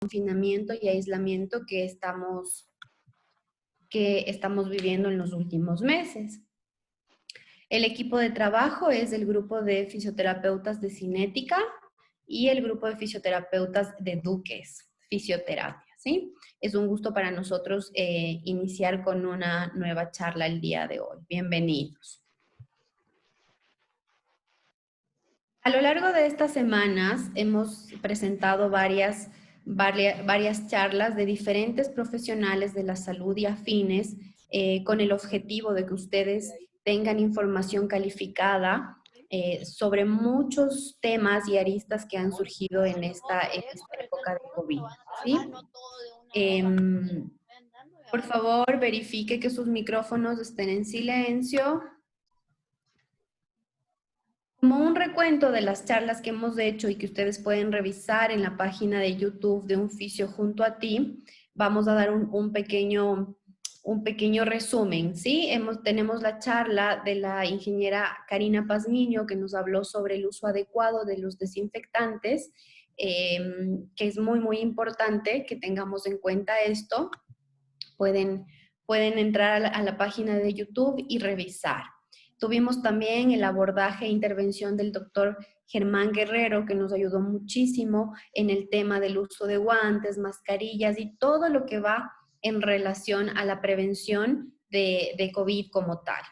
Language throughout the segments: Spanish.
confinamiento y aislamiento que estamos viviendo en los últimos meses. El equipo de trabajo es el grupo de fisioterapeutas de Cinética y el grupo de fisioterapeutas de Duques, fisioterapia, ¿sí? Es un gusto para nosotros iniciar con una nueva charla el día de hoy. Bienvenidos. A lo largo de estas semanas hemos presentado varias charlas de diferentes profesionales de la salud y afines con el objetivo de que ustedes tengan información calificada sobre muchos temas y aristas que han surgido en esta época de COVID, ¿sí? Por favor, verifique que sus micrófonos estén en silencio. Como un recuento de las charlas que hemos hecho y que ustedes pueden revisar en la página de YouTube de Un Fisio Junto a Ti, vamos a dar un pequeño resumen, ¿sí? Tenemos la charla de la ingeniera Karina Pazmiño que nos habló sobre el uso adecuado de los desinfectantes, que es muy importante que tengamos en cuenta esto. Pueden entrar a la página de YouTube y revisar. Tuvimos también el abordaje e intervención del doctor Germán Guerrero, que nos ayudó muchísimo en el tema del uso de guantes, mascarillas y todo lo que va en relación a la prevención de COVID como tal.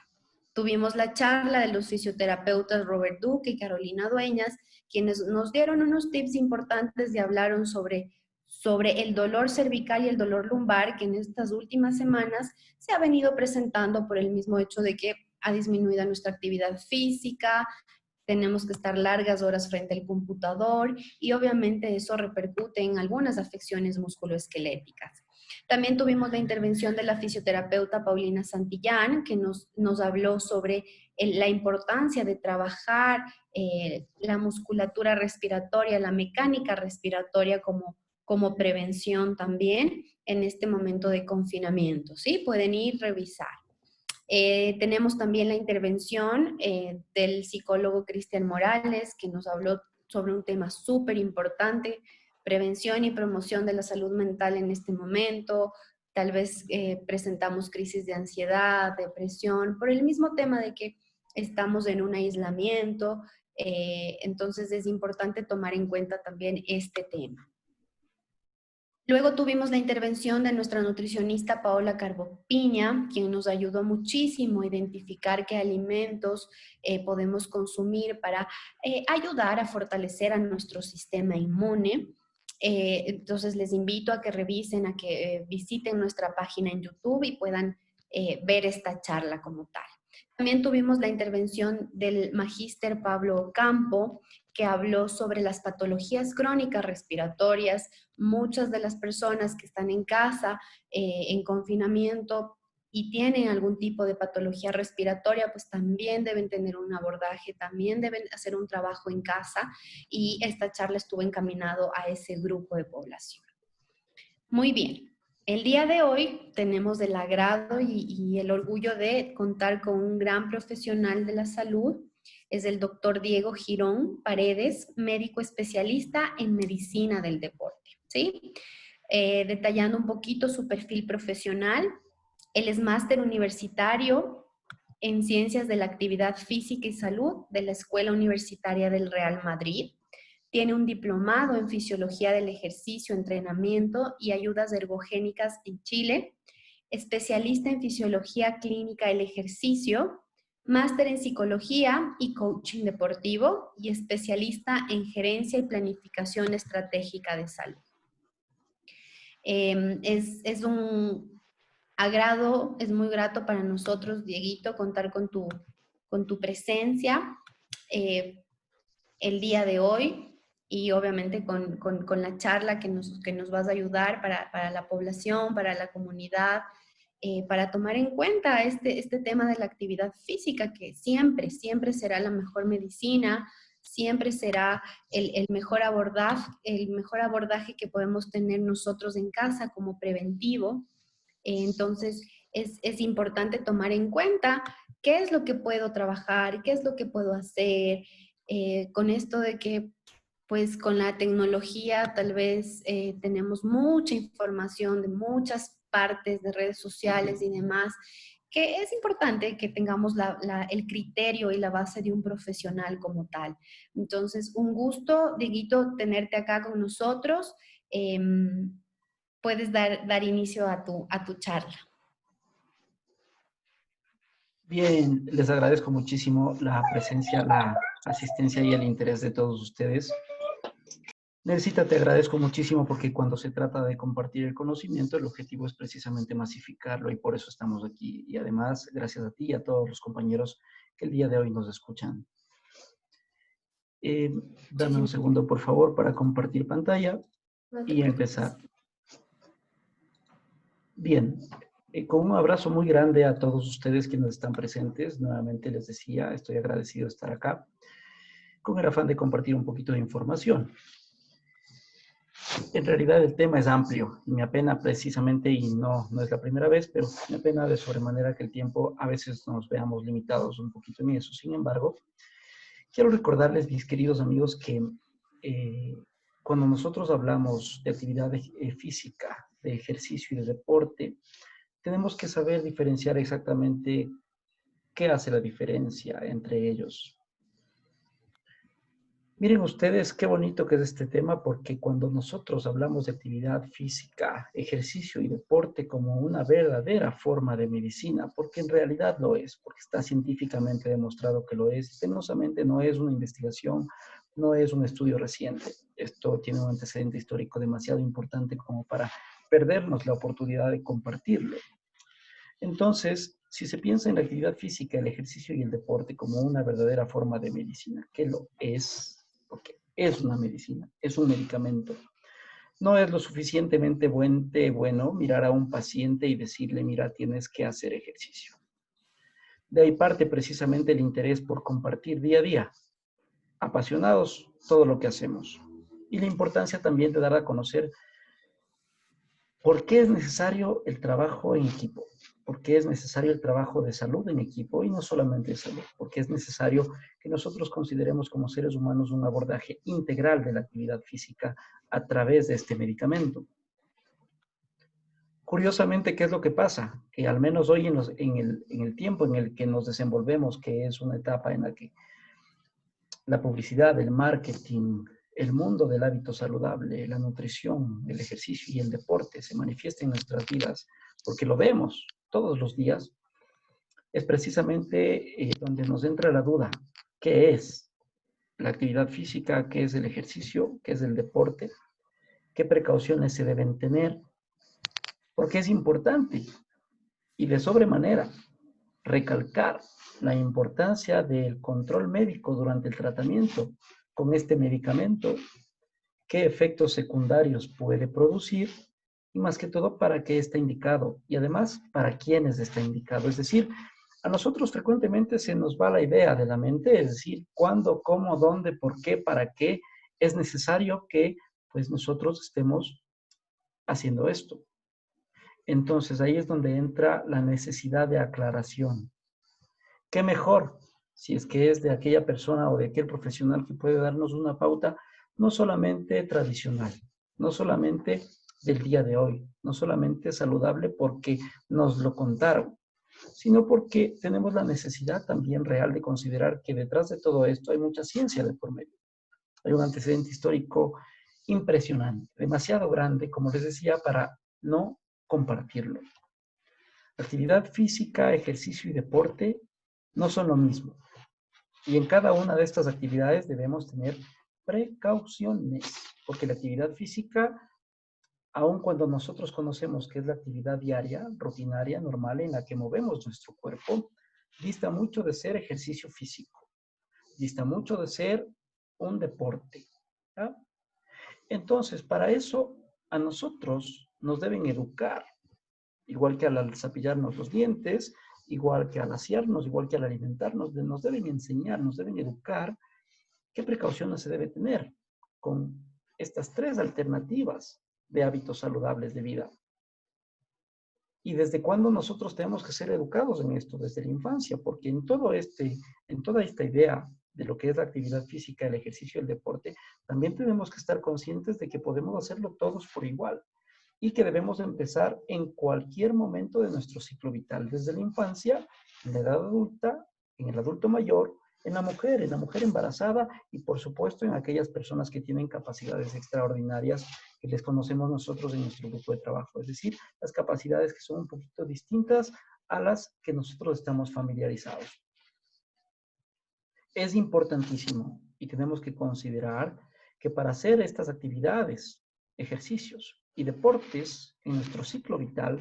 Tuvimos la charla de los fisioterapeutas Robert Duque y Carolina Dueñas, quienes nos dieron unos tips importantes y hablaron sobre el dolor cervical y el dolor lumbar, que en estas últimas semanas se ha venido presentando por el mismo hecho de que ha disminuido nuestra actividad física, tenemos que estar largas horas frente al computador y obviamente eso repercute en algunas afecciones musculoesqueléticas. También tuvimos la intervención de la fisioterapeuta Paulina Santillán, que nos habló sobre la importancia de trabajar la musculatura respiratoria, la mecánica respiratoria como prevención también en este momento de confinamiento, ¿sí? Pueden ir revisar. Tenemos también la intervención del psicólogo Cristian Morales, que nos habló sobre un tema súper importante, prevención y promoción de la salud mental en este momento. Tal vez presentamos crisis de ansiedad, depresión, por el mismo tema de que estamos en un aislamiento, entonces es importante tomar en cuenta también este tema. Luego tuvimos la intervención de nuestra nutricionista Paola Carbopiña, quien nos ayudó muchísimo a identificar qué alimentos podemos consumir para ayudar a fortalecer a nuestro sistema inmune. Entonces les invito a que revisen, a que visiten nuestra página en YouTube y puedan ver esta charla como tal. También tuvimos la intervención del magíster Pablo Campo, que habló sobre las patologías crónicas respiratorias. Muchas de las personas que están en casa, en confinamiento, y tienen algún tipo de patología respiratoria, pues también deben tener un abordaje, también deben hacer un trabajo en casa, y esta charla estuvo encaminado a ese grupo de población. Muy bien. El día de hoy tenemos el agrado y el orgullo de contar con un gran profesional de la salud. Es el doctor Diego Girón Paredes, médico especialista en medicina del deporte, ¿sí? Detallando un poquito su perfil profesional. Él es máster universitario en Ciencias de la Actividad Física y Salud de la Escuela Universitaria del Real Madrid. Tiene un diplomado en Fisiología del Ejercicio, Entrenamiento y Ayudas Ergogénicas en Chile, especialista en Fisiología Clínica del Ejercicio, máster en Psicología y Coaching Deportivo y especialista en Gerencia y Planificación Estratégica de Salud. Es un agrado, es muy grato para nosotros, Dieguito, contar con tu presencia el día de hoy y obviamente con la charla que nos vas a ayudar para la población, para la comunidad, para tomar en cuenta este tema de la actividad física, que siempre será la mejor medicina, siempre será el mejor abordaje que podemos tener nosotros en casa como preventivo. Entonces, es importante tomar en cuenta qué es lo que puedo trabajar, qué es lo que puedo hacer, con esto de que pues con la tecnología tal vez tenemos mucha información de muchas partes de redes sociales y demás, que es importante que tengamos el criterio y la base de un profesional como tal. Entonces, un gusto, Dieguito, tenerte acá con nosotros. Puedes dar inicio a tu charla. Bien, les agradezco muchísimo la presencia, la asistencia y el interés de todos ustedes. Nersita, te agradezco muchísimo porque cuando se trata de compartir el conocimiento, el objetivo es precisamente masificarlo y por eso estamos aquí. Y además, gracias a ti y a todos los compañeros que el día de hoy nos escuchan. Dame un segundo, por favor, para compartir pantalla No te y preocupes. empezar. Bien, con un abrazo muy grande a todos ustedes quienes están presentes. Nuevamente les decía, estoy agradecido de estar acá con el afán de compartir un poquito de información. En realidad el tema es amplio y me apena precisamente, y no es la primera vez, pero me apena de sobremanera que el tiempo a veces nos veamos limitados un poquito en eso. Sin embargo, quiero recordarles, mis queridos amigos, que cuando nosotros hablamos de actividad física, de ejercicio y de deporte, tenemos que saber diferenciar exactamente qué hace la diferencia entre ellos. Miren ustedes qué bonito que es este tema, porque cuando nosotros hablamos de actividad física, ejercicio y deporte como una verdadera forma de medicina, porque en realidad lo es, porque está científicamente demostrado que lo es, penosamente no es una investigación, no es un estudio reciente. Esto tiene un antecedente histórico demasiado importante como para perdernos la oportunidad de compartirlo. Entonces, si se piensa en la actividad física, el ejercicio y el deporte como una verdadera forma de medicina, que lo es, porque es una medicina, es un medicamento, no es lo suficientemente bueno mirar a un paciente y decirle, mira, tienes que hacer ejercicio. De ahí parte precisamente el interés por compartir día a día, apasionados todo lo que hacemos. Y la importancia también de dar a conocer ¿por qué es necesario el trabajo en equipo? ¿Por qué es necesario el trabajo de salud en equipo? Y no solamente de salud, porque es necesario que nosotros consideremos como seres humanos un abordaje integral de la actividad física a través de este medicamento. Curiosamente, ¿qué es lo que pasa? Que al menos hoy en el tiempo en el que nos desenvolvemos, que es una etapa en la que la publicidad, el marketing, el mundo del hábito saludable, la nutrición, el ejercicio y el deporte se manifiesta en nuestras vidas, porque lo vemos todos los días, es precisamente donde nos entra la duda, ¿qué es la actividad física? ¿Qué es el ejercicio? ¿Qué es el deporte? ¿Qué precauciones se deben tener? Porque es importante y de sobremanera recalcar la importancia del control médico durante el tratamiento con este medicamento, qué efectos secundarios puede producir y más que todo para qué está indicado y además para quiénes está indicado. Es decir, a nosotros frecuentemente se nos va la idea de la mente, es decir, cuándo, cómo, dónde, por qué, para qué es necesario que pues nosotros estemos haciendo esto. Entonces ahí es donde entra la necesidad de aclaración. ¿Qué mejor si es que es de aquella persona o de aquel profesional que puede darnos una pauta no solamente tradicional, no solamente del día de hoy, no solamente saludable porque nos lo contaron, sino porque tenemos la necesidad también real de considerar que detrás de todo esto hay mucha ciencia de por medio. Hay un antecedente histórico impresionante, demasiado grande, como les decía, para no compartirlo. Actividad física, ejercicio y deporte no son lo mismo. Y en cada una de estas actividades debemos tener precauciones, porque la actividad física, aun cuando nosotros conocemos que es la actividad diaria, rutinaria, normal, en la que movemos nuestro cuerpo, dista mucho de ser ejercicio físico, dista mucho de ser un deporte. ¿Ya? Entonces, para eso, a nosotros nos deben educar, igual que al cepillarnos los dientes, igual que al asearnos, igual que al alimentarnos, nos deben enseñar, nos deben educar qué precauciones se debe tener con estas tres alternativas de hábitos saludables de vida. Y desde cuándo nosotros tenemos que ser educados en esto, desde la infancia, porque en toda esta idea de lo que es la actividad física, el ejercicio, el deporte, también tenemos que estar conscientes de que podemos hacerlo todos por igual y que debemos empezar en cualquier momento de nuestro ciclo vital, desde la infancia, en la edad adulta, en el adulto mayor, en la mujer embarazada y por supuesto en aquellas personas que tienen capacidades extraordinarias que les conocemos nosotros en nuestro grupo de trabajo, es decir, las capacidades que son un poquito distintas a las que nosotros estamos familiarizados. Es importantísimo y tenemos que considerar que para hacer estas actividades, ejercicios y deportes en nuestro ciclo vital,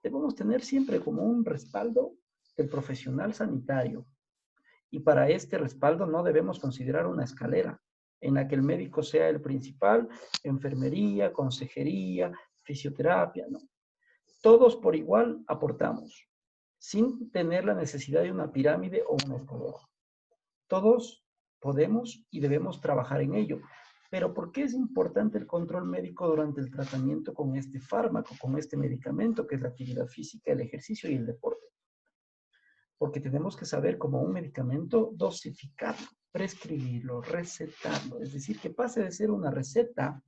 debemos tener siempre como un respaldo del profesional sanitario. Y para este respaldo no debemos considerar una escalera en la que el médico sea el principal, enfermería, consejería, fisioterapia, no. Todos por igual aportamos, sin tener la necesidad de una pirámide o una escalera. Todos podemos y debemos trabajar en ello. Pero ¿por qué es importante el control médico durante el tratamiento con este fármaco, con este medicamento, que es la actividad física, el ejercicio y el deporte? Porque tenemos que saber como un medicamento dosificarlo, prescribirlo, recetarlo. Es decir, que pase de ser una receta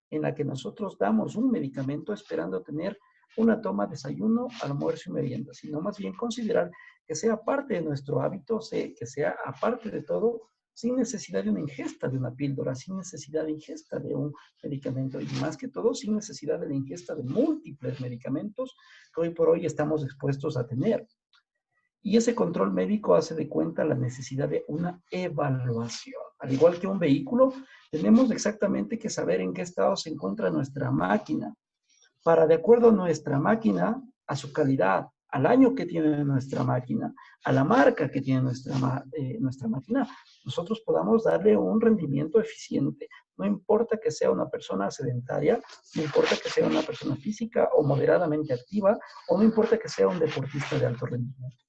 en la que nosotros damos un medicamento esperando tener una toma, desayuno, almuerzo y merienda, sino más bien considerar que sea parte de nuestro hábito, que sea aparte de todo, sin necesidad de una ingesta de una píldora, sin necesidad de ingesta de un medicamento y más que todo sin necesidad de la ingesta de múltiples medicamentos que hoy por hoy estamos expuestos a tener. Y ese control médico hace de cuenta la necesidad de una evaluación. Al igual que un vehículo, tenemos exactamente que saber en qué estado se encuentra nuestra máquina, para de acuerdo a nuestra máquina, a su calidad, al año que tiene nuestra máquina, a la marca que tiene nuestra máquina, nosotros podamos darle un rendimiento eficiente. No importa que sea una persona sedentaria, no importa que sea una persona física o moderadamente activa, o no importa que sea un deportista de alto rendimiento.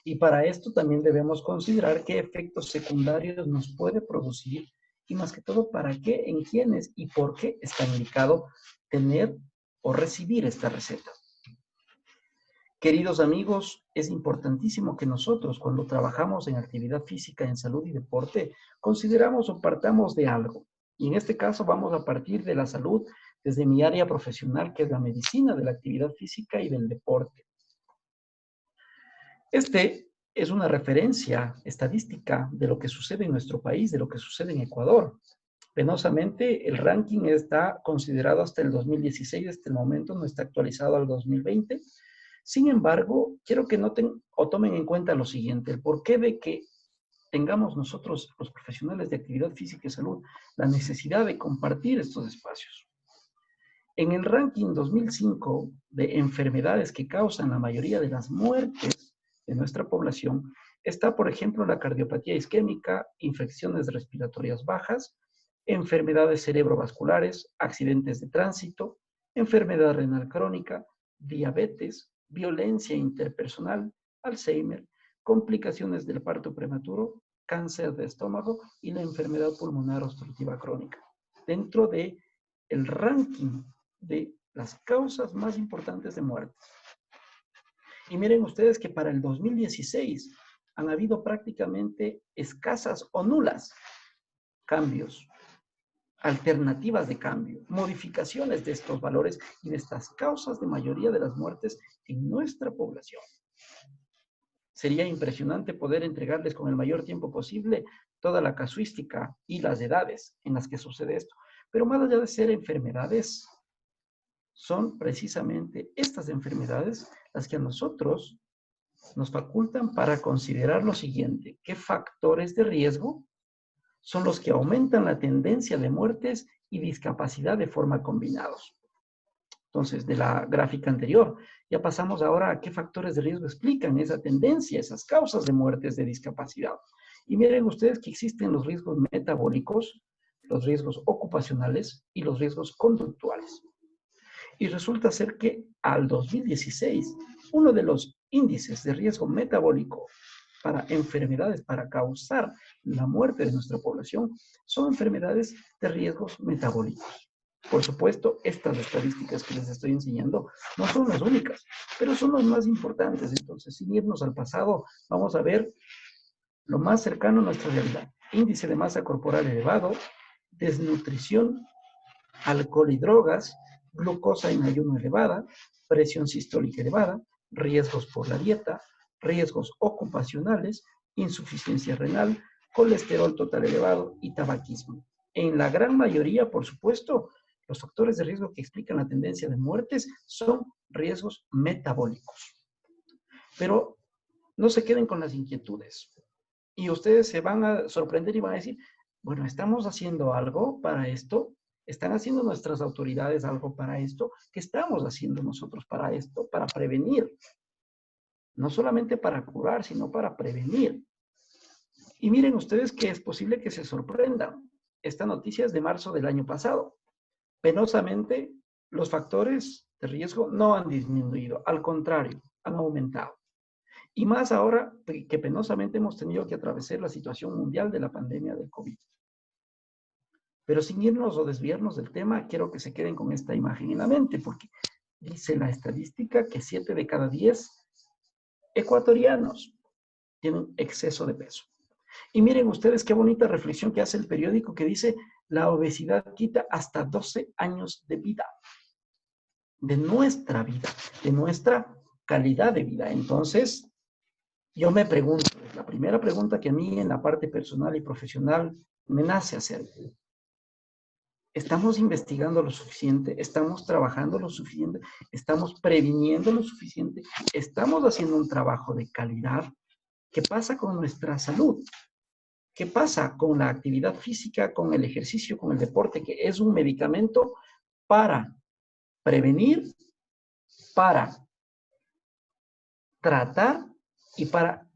Y para esto también debemos considerar qué efectos secundarios nos puede producir y más que todo para qué, en quiénes y por qué está indicado tener o recibir esta receta. Queridos amigos, es importantísimo que nosotros cuando trabajamos en actividad física, en salud y deporte, consideramos o partamos de algo. Y en este caso vamos a partir de la salud desde mi área profesional, que es la medicina de la actividad física y del deporte. Este es una referencia estadística de lo que sucede en nuestro país, de lo que sucede en Ecuador. Penosamente, el ranking está considerado hasta el 2016, hasta el momento no está actualizado al 2020. Sin embargo, quiero que noten o tomen en cuenta lo siguiente, el porqué de que tengamos nosotros, los profesionales de actividad física y salud, la necesidad de compartir estos espacios. En el ranking 2005 de enfermedades que causan la mayoría de las muertes de nuestra población, está, por ejemplo, la cardiopatía isquémica, infecciones respiratorias bajas, enfermedades cerebrovasculares, accidentes de tránsito, enfermedad renal crónica, diabetes, violencia interpersonal, Alzheimer, complicaciones del parto prematuro, cáncer de estómago y la enfermedad pulmonar obstructiva crónica. Dentro de el ranking de las causas más importantes de muerte. Y miren ustedes que para el 2016 han habido prácticamente escasas o nulas cambios, alternativas de cambio, modificaciones de estos valores y de estas causas de mayoría de las muertes en nuestra población. Sería impresionante poder entregarles con el mayor tiempo posible toda la casuística y las edades en las que sucede esto. Pero más allá de ser enfermedades, son precisamente estas enfermedades las que a nosotros nos facultan para considerar lo siguiente: ¿qué factores de riesgo son los que aumentan la tendencia de muertes y discapacidad de forma combinados? Entonces, de la gráfica anterior, ya pasamos ahora a qué factores de riesgo explican esa tendencia, esas causas de muertes de discapacidad. Y miren ustedes que existen los riesgos metabólicos, los riesgos ocupacionales y los riesgos conductuales. Y resulta ser que al 2016, uno de los índices de riesgo metabólico para enfermedades, para causar la muerte de nuestra población, son enfermedades de riesgos metabólicos. Por supuesto, estas estadísticas que les estoy enseñando no son las únicas, pero son las más importantes. Entonces, sin irnos al pasado, vamos a ver lo más cercano a nuestra realidad. Índice de masa corporal elevado, desnutrición, alcohol y drogas, glucosa en ayuno elevada, presión sistólica elevada, riesgos por la dieta, riesgos ocupacionales, insuficiencia renal, colesterol total elevado y tabaquismo. En la gran mayoría, por supuesto, los factores de riesgo que explican la tendencia de muertes son riesgos metabólicos. Pero no se queden con las inquietudes. Y ustedes se van a sorprender y van a decir, bueno, ¿estamos haciendo algo para esto? ¿Están haciendo nuestras autoridades algo para esto? ¿Qué estamos haciendo nosotros para esto? Para prevenir. No solamente para curar, sino para prevenir. Y miren ustedes que es posible que se sorprendan. Esta noticia es de marzo del año pasado. Penosamente, los factores de riesgo no han disminuido. Al contrario, han aumentado. Y más ahora que penosamente hemos tenido que atravesar la situación mundial de la pandemia del COVID. Pero sin irnos o desviarnos del tema, quiero que se queden con esta imagen en la mente, porque dice la estadística que 7 de cada 10 ecuatorianos tienen exceso de peso. Y miren ustedes qué bonita reflexión que hace el periódico que dice, la obesidad quita hasta 12 años de vida, de nuestra vida, de nuestra calidad de vida. Entonces, yo me pregunto, la primera pregunta que a mí en la parte personal y profesional me nace hacer. ¿Estamos investigando lo suficiente? ¿Estamos trabajando lo suficiente? ¿Estamos previniendo lo suficiente? ¿Estamos haciendo un trabajo de calidad? ¿Qué pasa con nuestra salud? ¿Qué pasa con la actividad física, con el ejercicio, con el deporte, que es un medicamento para prevenir, para tratar y para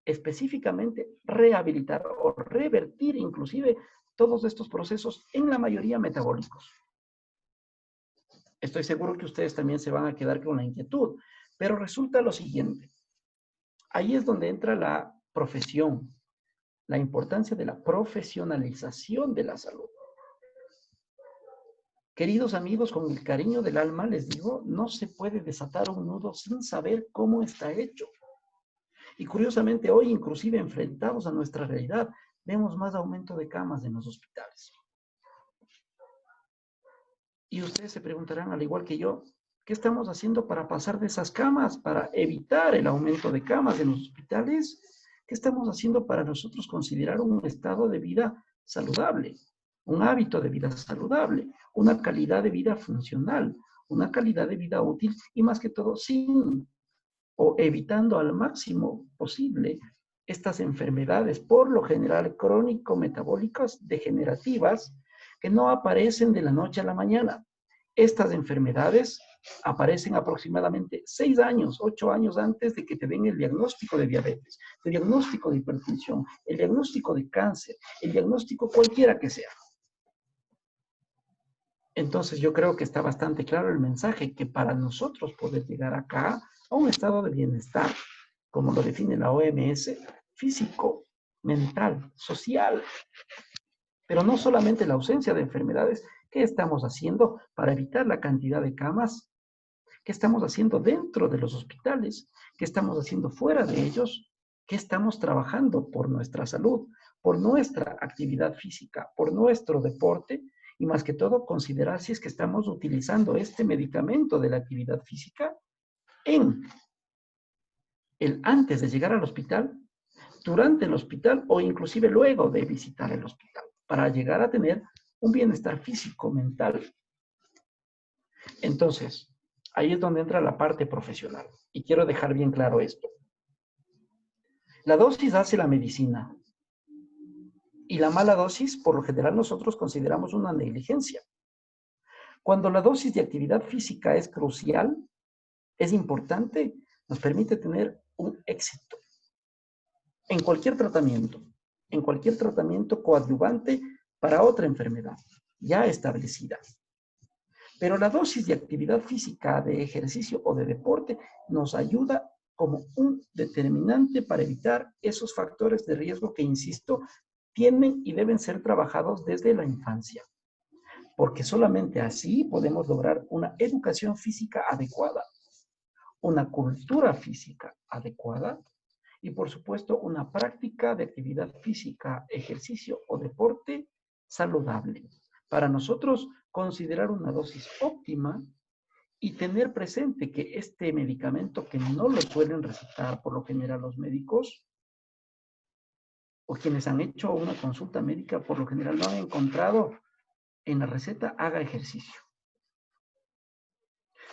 específicamente rehabilitar o revertir inclusive todos estos procesos en la mayoría metabólicos? Estoy seguro que ustedes también se van a quedar con la inquietud, pero resulta lo siguiente. Ahí es donde entra la profesión, la importancia de la profesionalización de la salud. Queridos amigos, con el cariño del alma les digo, no se puede desatar un nudo sin saber cómo está hecho. Y curiosamente hoy, inclusive enfrentados a nuestra realidad, vemos más aumento de camas en los hospitales. Y ustedes se preguntarán, al igual que yo, ¿qué estamos haciendo para pasar de esas camas, para evitar el aumento de camas en los hospitales? ¿Qué estamos haciendo para nosotros considerar un estado de vida saludable, un hábito de vida saludable, una calidad de vida funcional, una calidad de vida útil y más que todo sin o evitando al máximo posible estas enfermedades, por lo general crónico-metabólicas degenerativas, que no aparecen de la noche a la mañana. Estas enfermedades aparecen aproximadamente 6 años, 8 años antes de que te den el diagnóstico de diabetes, el diagnóstico de hipertensión, el diagnóstico de cáncer, el diagnóstico cualquiera que sea. Entonces yo creo que está bastante claro el mensaje que para nosotros poder llegar acá a un estado de bienestar, como lo define la OMS, físico, mental, social, pero no solamente la ausencia de enfermedades, ¿qué estamos haciendo para evitar la cantidad de camas? ¿Qué estamos haciendo dentro de los hospitales? ¿Qué estamos haciendo fuera de ellos? ¿Qué estamos trabajando por nuestra salud, por nuestra actividad física, por nuestro deporte? Y más que todo, considerar si es que estamos utilizando este medicamento de la actividad física en el antes de llegar al hospital, durante el hospital o inclusive luego de visitar el hospital, para llegar a tener un bienestar físico, mental. Entonces, ahí es donde entra la parte profesional. Y quiero dejar bien claro esto. La dosis hace la medicina. Y la mala dosis, por lo general, nosotros consideramos una negligencia. Cuando la dosis de actividad física es crucial, es importante, nos permite tener un éxito en cualquier tratamiento coadyuvante para otra enfermedad ya establecida. Pero la dosis de actividad física, de ejercicio o de deporte nos ayuda como un determinante para evitar esos factores de riesgo que, insisto, tienen y deben ser trabajados desde la infancia. Porque solamente así podemos lograr una educación física adecuada, una cultura física adecuada Y por supuesto, una práctica de actividad física, ejercicio o deporte saludable. Para nosotros, considerar una dosis óptima y tener presente que este medicamento, que no lo suelen recetar por lo general los médicos, o quienes han hecho una consulta médica, por lo general no han encontrado en la receta, haga ejercicio.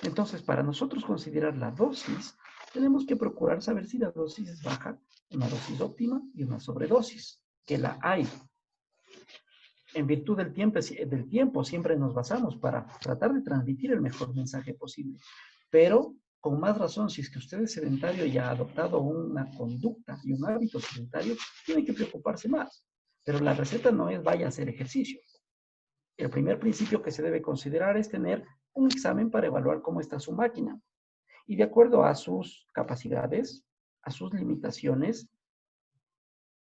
Entonces, para nosotros considerar la dosis, tenemos que procurar saber si la dosis es baja, una dosis óptima y una sobredosis, que la hay. En virtud del tiempo siempre nos basamos para tratar de transmitir el mejor mensaje posible. Pero, con más razón, si es que usted es sedentario y ha adoptado una conducta y un hábito sedentario, tiene que preocuparse más. Pero la receta no es vaya a hacer ejercicio. El primer principio que se debe considerar es tener un examen para evaluar cómo está su máquina. Y de acuerdo a sus capacidades, a sus limitaciones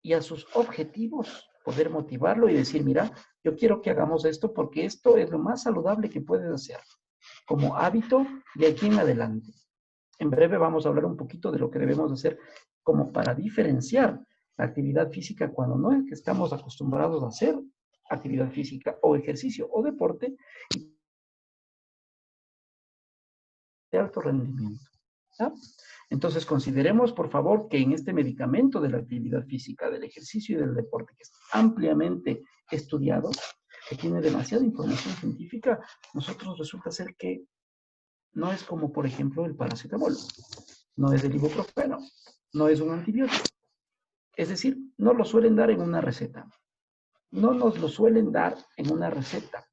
y a sus objetivos, poder motivarlo y decir, mira, yo quiero que hagamos esto porque esto es lo más saludable que puedes hacer como hábito de aquí en adelante. En breve vamos a hablar un poquito de lo que debemos hacer como para diferenciar la actividad física cuando no es que estamos acostumbrados a hacer actividad física o ejercicio o deporte de alto rendimiento. ¿Ya? Entonces consideremos, por favor, que en este medicamento de la actividad física, del ejercicio y del deporte, que es ampliamente estudiado, que tiene demasiada información científica, nosotros resulta ser que no es como, por ejemplo, el paracetamol, no es el ibuprofeno, no es un antibiótico. Es decir, no lo suelen dar en una receta. No nos lo suelen dar en una receta.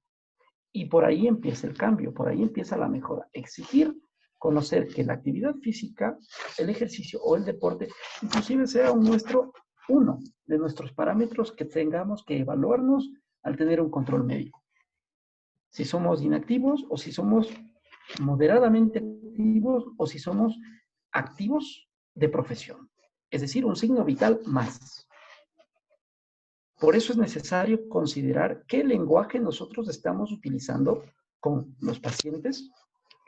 Y por ahí empieza el cambio, por ahí empieza la mejora. Exigir conocer que la actividad física, el ejercicio o el deporte, inclusive sea uno de nuestros parámetros que tengamos que evaluarnos al tener un control médico. Si somos inactivos o si somos moderadamente activos o si somos activos de profesión. Es decir, un signo vital más. Por eso es necesario considerar qué lenguaje nosotros estamos utilizando con los pacientes,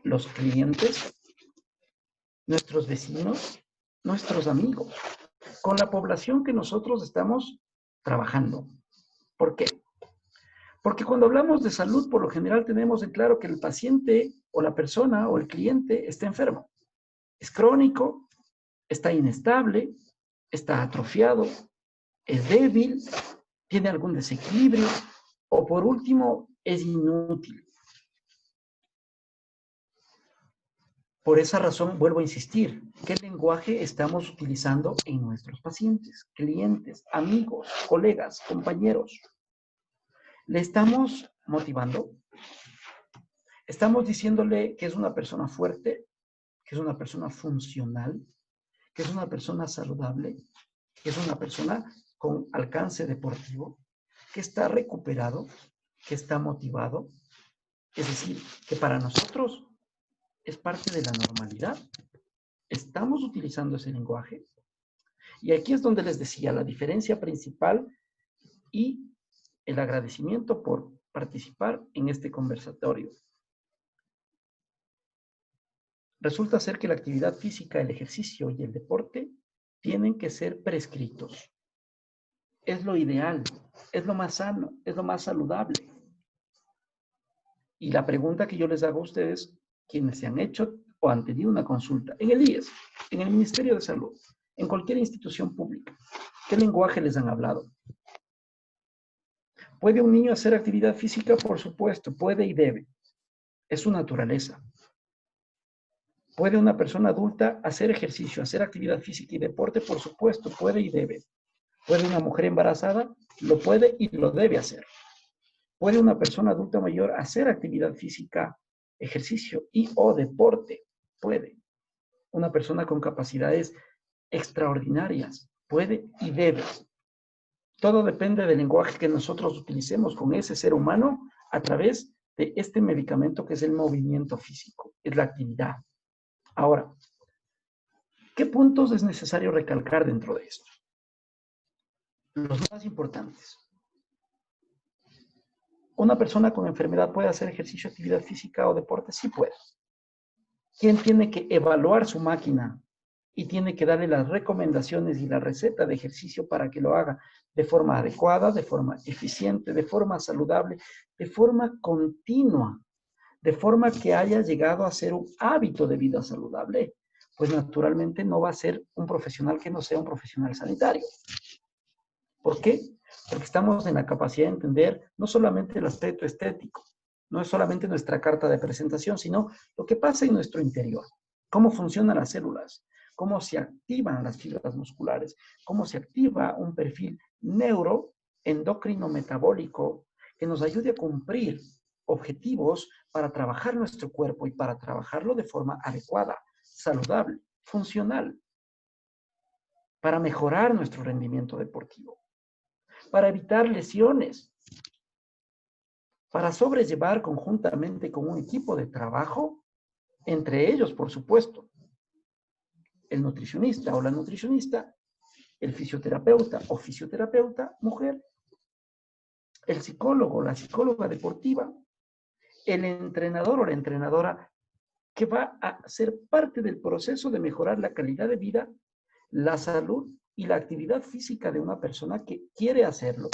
los clientes, nuestros vecinos, nuestros amigos, con la población que nosotros estamos trabajando. ¿Por qué? Porque cuando hablamos de salud, por lo general tenemos en claro que el paciente o la persona o el cliente está enfermo. Es crónico, está inestable, está atrofiado, es débil, tiene algún desequilibrio o por último es inútil. Por esa razón, vuelvo a insistir, ¿qué lenguaje estamos utilizando en nuestros pacientes, clientes, amigos, colegas, compañeros? ¿Le estamos motivando? ¿Estamos diciéndole que es una persona fuerte, que es una persona funcional, que es una persona saludable, que es una persona con alcance deportivo, que está recuperado, que está motivado? Es decir, que para nosotros es parte de la normalidad. ¿Estamos utilizando ese lenguaje? Y aquí es donde les decía la diferencia principal y el agradecimiento por participar en este conversatorio. Resulta ser que la actividad física, el ejercicio y el deporte tienen que ser prescritos. Es lo ideal, es lo más sano, es lo más saludable. Y la pregunta que yo les hago a ustedes, quienes se han hecho o han tenido una consulta en el IES, en el Ministerio de Salud, en cualquier institución pública, ¿qué lenguaje les han hablado? ¿Puede un niño hacer actividad física? Por supuesto, puede y debe. Es su naturaleza. ¿Puede una persona adulta hacer ejercicio, hacer actividad física y deporte? Por supuesto, puede y debe. ¿Puede una mujer embarazada? Lo puede y lo debe hacer. ¿Puede una persona adulta mayor hacer actividad física, ejercicio y o deporte? Puede. Una persona con capacidades extraordinarias puede y debe. Todo depende del lenguaje que nosotros utilicemos con ese ser humano a través de este medicamento que es el movimiento físico, es la actividad. Ahora, ¿qué puntos es necesario recalcar dentro de esto? Los más importantes. ¿Una persona con enfermedad puede hacer ejercicio, actividad física o deporte? Sí puede. ¿Quién tiene que evaluar su máquina y tiene que darle las recomendaciones y la receta de ejercicio para que lo haga de forma adecuada, de forma eficiente, de forma saludable, de forma continua, de forma que haya llegado a ser un hábito de vida saludable, pues naturalmente no va a ser un profesional que no sea un profesional sanitario. ¿Por qué? Porque estamos en la capacidad de entender no solamente el aspecto estético, no es solamente nuestra carta de presentación, sino lo que pasa en nuestro interior, cómo funcionan las células, cómo se activan las fibras musculares, cómo se activa un perfil neuroendocrino metabólico que nos ayude a cumplir objetivos para trabajar nuestro cuerpo y para trabajarlo de forma adecuada, saludable, funcional, para mejorar nuestro rendimiento deportivo, para evitar lesiones, para sobrellevar conjuntamente con un equipo de trabajo, entre ellos, por supuesto, el nutricionista o la nutricionista, el fisioterapeuta o fisioterapeuta mujer, el psicólogo o la psicóloga deportiva, el entrenador o la entrenadora que va a ser parte del proceso de mejorar la calidad de vida, la salud y la actividad física de una persona que quiere hacerlo,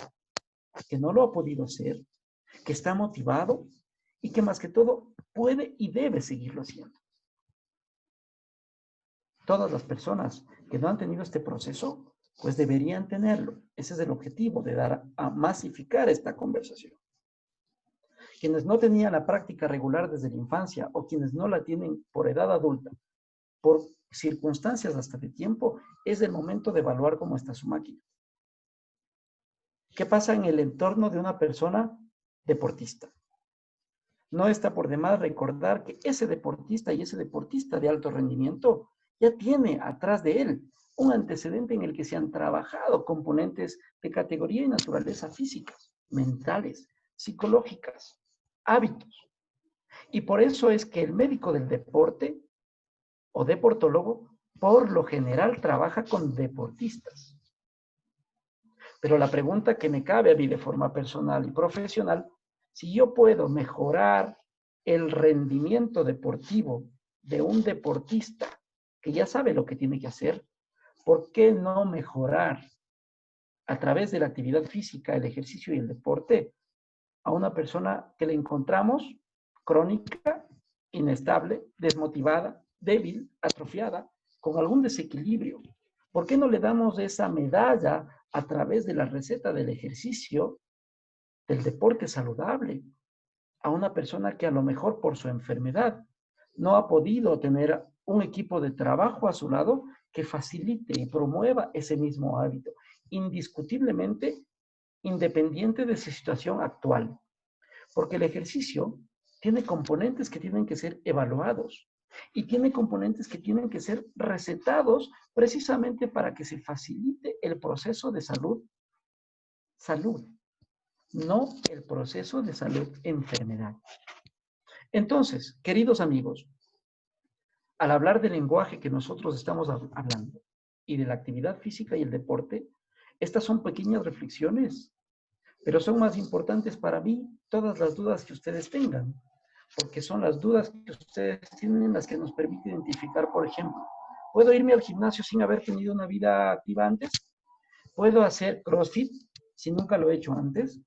que no lo ha podido hacer, que está motivado y que más que todo puede y debe seguirlo haciendo. Todas las personas que no han tenido este proceso, pues deberían tenerlo. Ese es el objetivo de dar a masificar esta conversación. Quienes no tenían la práctica regular desde la infancia o quienes no la tienen por edad adulta, por circunstancias hasta de tiempo, es el momento de evaluar cómo está su máquina. ¿Qué pasa en el entorno de una persona deportista? No está por demás recordar que ese deportista y ese deportista de alto rendimiento ya tiene atrás de él un antecedente en el que se han trabajado componentes de categoría y naturaleza físicas, mentales, psicológicas, hábitos. Y por eso es que el médico del deporte o deportólogo por lo general trabaja con deportistas. Pero la pregunta que me cabe a mí de forma personal y profesional, si yo puedo mejorar el rendimiento deportivo de un deportista que ya sabe lo que tiene que hacer, ¿por qué no mejorar a través de la actividad física, el ejercicio y el deporte a una persona que le encontramos crónica, inestable, desmotivada, débil, atrofiada, con algún desequilibrio? ¿Por qué no le damos esa medalla a través de la receta del ejercicio, del deporte saludable, a una persona que a lo mejor por su enfermedad no ha podido tener un equipo de trabajo a su lado que facilite y promueva ese mismo hábito, indiscutiblemente independiente de su situación actual? Porque el ejercicio tiene componentes que tienen que ser evaluados y tiene componentes que tienen que ser recetados precisamente para que se facilite el proceso de salud, no el proceso de salud-enfermedad. Entonces, queridos amigos, al hablar del lenguaje que nosotros estamos hablando y de la actividad física y el deporte, estas son pequeñas reflexiones, pero son más importantes para mí todas las dudas que ustedes tengan, porque son las dudas que ustedes tienen las que nos permite identificar, por ejemplo, ¿puedo irme al gimnasio sin haber tenido una vida activa antes? ¿Puedo hacer CrossFit si nunca lo he hecho antes?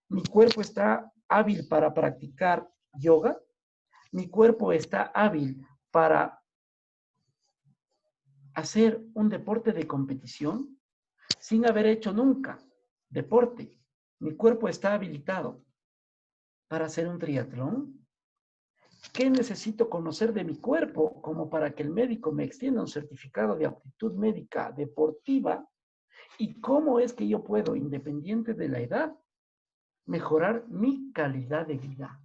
¿Mi cuerpo está hábil para practicar yoga? ¿Mi cuerpo está hábil para hacer un deporte de competición sin haber hecho nunca deporte? ¿Mi cuerpo está habilitado para hacer un triatlón? ¿Qué necesito conocer de mi cuerpo como para que el médico me extienda un certificado de aptitud médica deportiva? ¿Y cómo es que yo puedo, independiente de la edad, mejorar mi calidad de vida,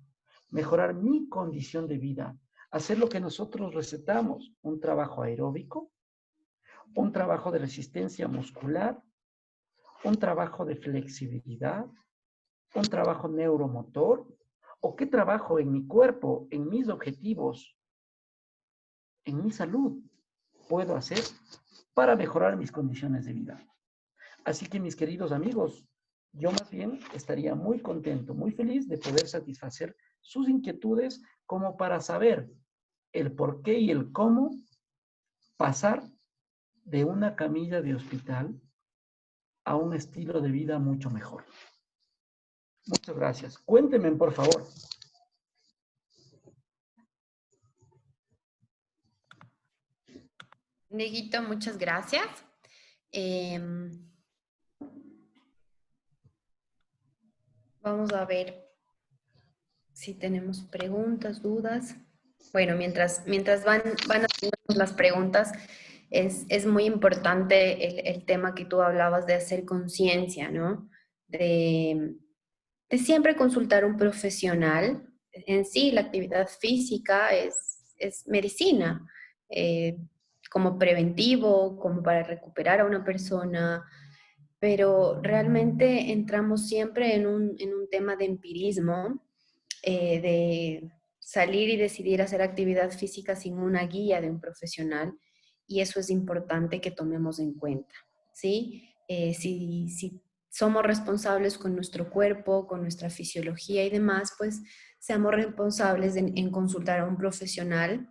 mejorar mi condición de vida, hacer lo que nosotros recetamos, un trabajo aeróbico, un trabajo de resistencia muscular, un trabajo de flexibilidad, un trabajo neuromotor? ¿O qué trabajo en mi cuerpo, en mis objetivos, en mi salud puedo hacer para mejorar mis condiciones de vida? Así que, mis queridos amigos, yo más bien estaría muy contento, muy feliz de poder satisfacer sus inquietudes como para saber el por qué y el cómo pasar de una camilla de hospital a un estilo de vida mucho mejor. Muchas gracias. Cuéntenme, por favor. Dieguito, muchas gracias. Vamos a ver si tenemos preguntas, dudas. Bueno, mientras van haciendo las preguntas, es muy importante el tema que tú hablabas de hacer conciencia, ¿no? De siempre consultar un profesional. En sí, la actividad física es medicina, eh, como preventivo, como para recuperar a una persona, pero realmente entramos siempre en un tema de empirismo, de salir y decidir hacer actividad física sin una guía de un profesional, y eso es importante que tomemos en cuenta, ¿sí? Si somos responsables con nuestro cuerpo, con nuestra fisiología y demás, pues seamos responsables en consultar a un profesional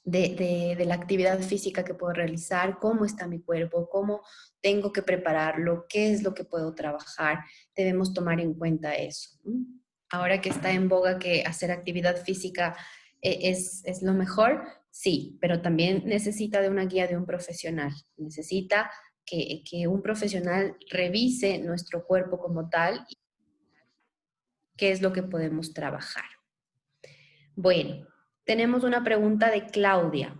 de la actividad física que puedo realizar, cómo está mi cuerpo, cómo tengo que prepararlo, qué es lo que puedo trabajar. Debemos tomar en cuenta eso. Ahora que está en boga que hacer actividad física es lo mejor, sí, pero también necesita de una guía de un profesional. Necesita que un profesional revise nuestro cuerpo como tal y qué es lo que podemos trabajar. Bueno, tenemos una pregunta de Claudia.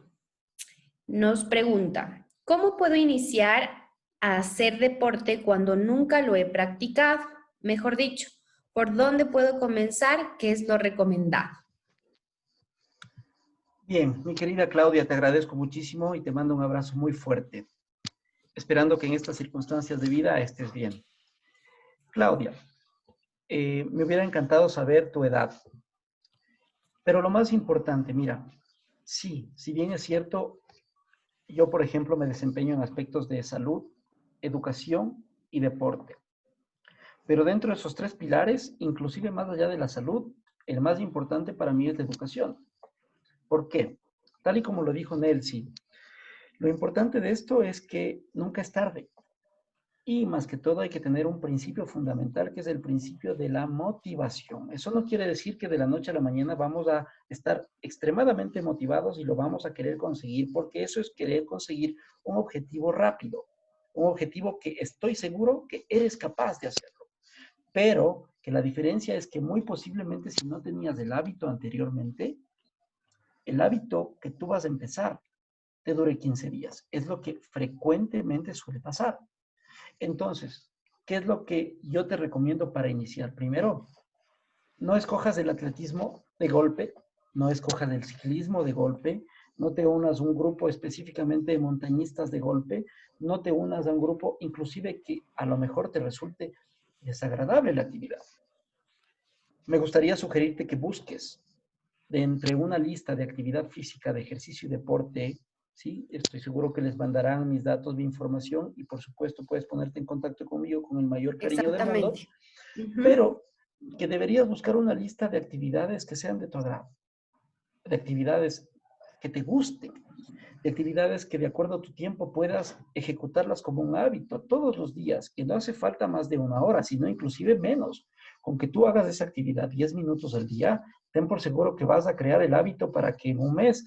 Nos pregunta, ¿cómo puedo iniciar a hacer deporte cuando nunca lo he practicado? Mejor dicho, ¿por dónde puedo comenzar? ¿Qué es lo recomendado? Bien, mi querida Claudia, te agradezco muchísimo y te mando un abrazo muy fuerte, esperando que en estas circunstancias de vida estés bien. Claudia, me hubiera encantado saber tu edad, pero lo más importante, mira, sí, si bien es cierto, yo, por ejemplo, me desempeño en aspectos de salud, educación y deporte. Pero dentro de esos tres pilares, inclusive más allá de la salud, el más importante para mí es la educación. ¿Por qué? Tal y como lo dijo Nelsi, lo importante de esto es que nunca es tarde. Y más que todo hay que tener un principio fundamental que es el principio de la motivación. Eso no quiere decir que de la noche a la mañana vamos a estar extremadamente motivados y lo vamos a querer conseguir, porque eso es querer conseguir un objetivo rápido, un objetivo que estoy seguro que eres capaz de hacerlo. Pero que la diferencia es que muy posiblemente si no tenías el hábito anteriormente, el hábito que tú vas a empezar te dure 15 días. Es lo que frecuentemente suele pasar. Entonces, ¿qué es lo que yo te recomiendo para iniciar? Primero, no escojas el atletismo de golpe, no escojas el ciclismo de golpe, no te unas a un grupo específicamente de montañistas de golpe, no te unas a un grupo inclusive que a lo mejor te resulte desagradable la actividad. Me gustaría sugerirte que busques de entre una lista de actividad física, de ejercicio y deporte, ¿sí? Estoy seguro que les mandarán mis datos, mi información y por supuesto puedes ponerte en contacto conmigo con el mayor cariño del mundo, Exactamente. Ujú. pero que deberías buscar una lista de actividades que sean de tu agrado, de actividades que te gusten, de actividades que de acuerdo a tu tiempo puedas ejecutarlas como un hábito todos los días, que no hace falta más de una hora, sino inclusive menos. Con que tú hagas esa actividad 10 minutos al día, ten por seguro que vas a crear el hábito para que en un mes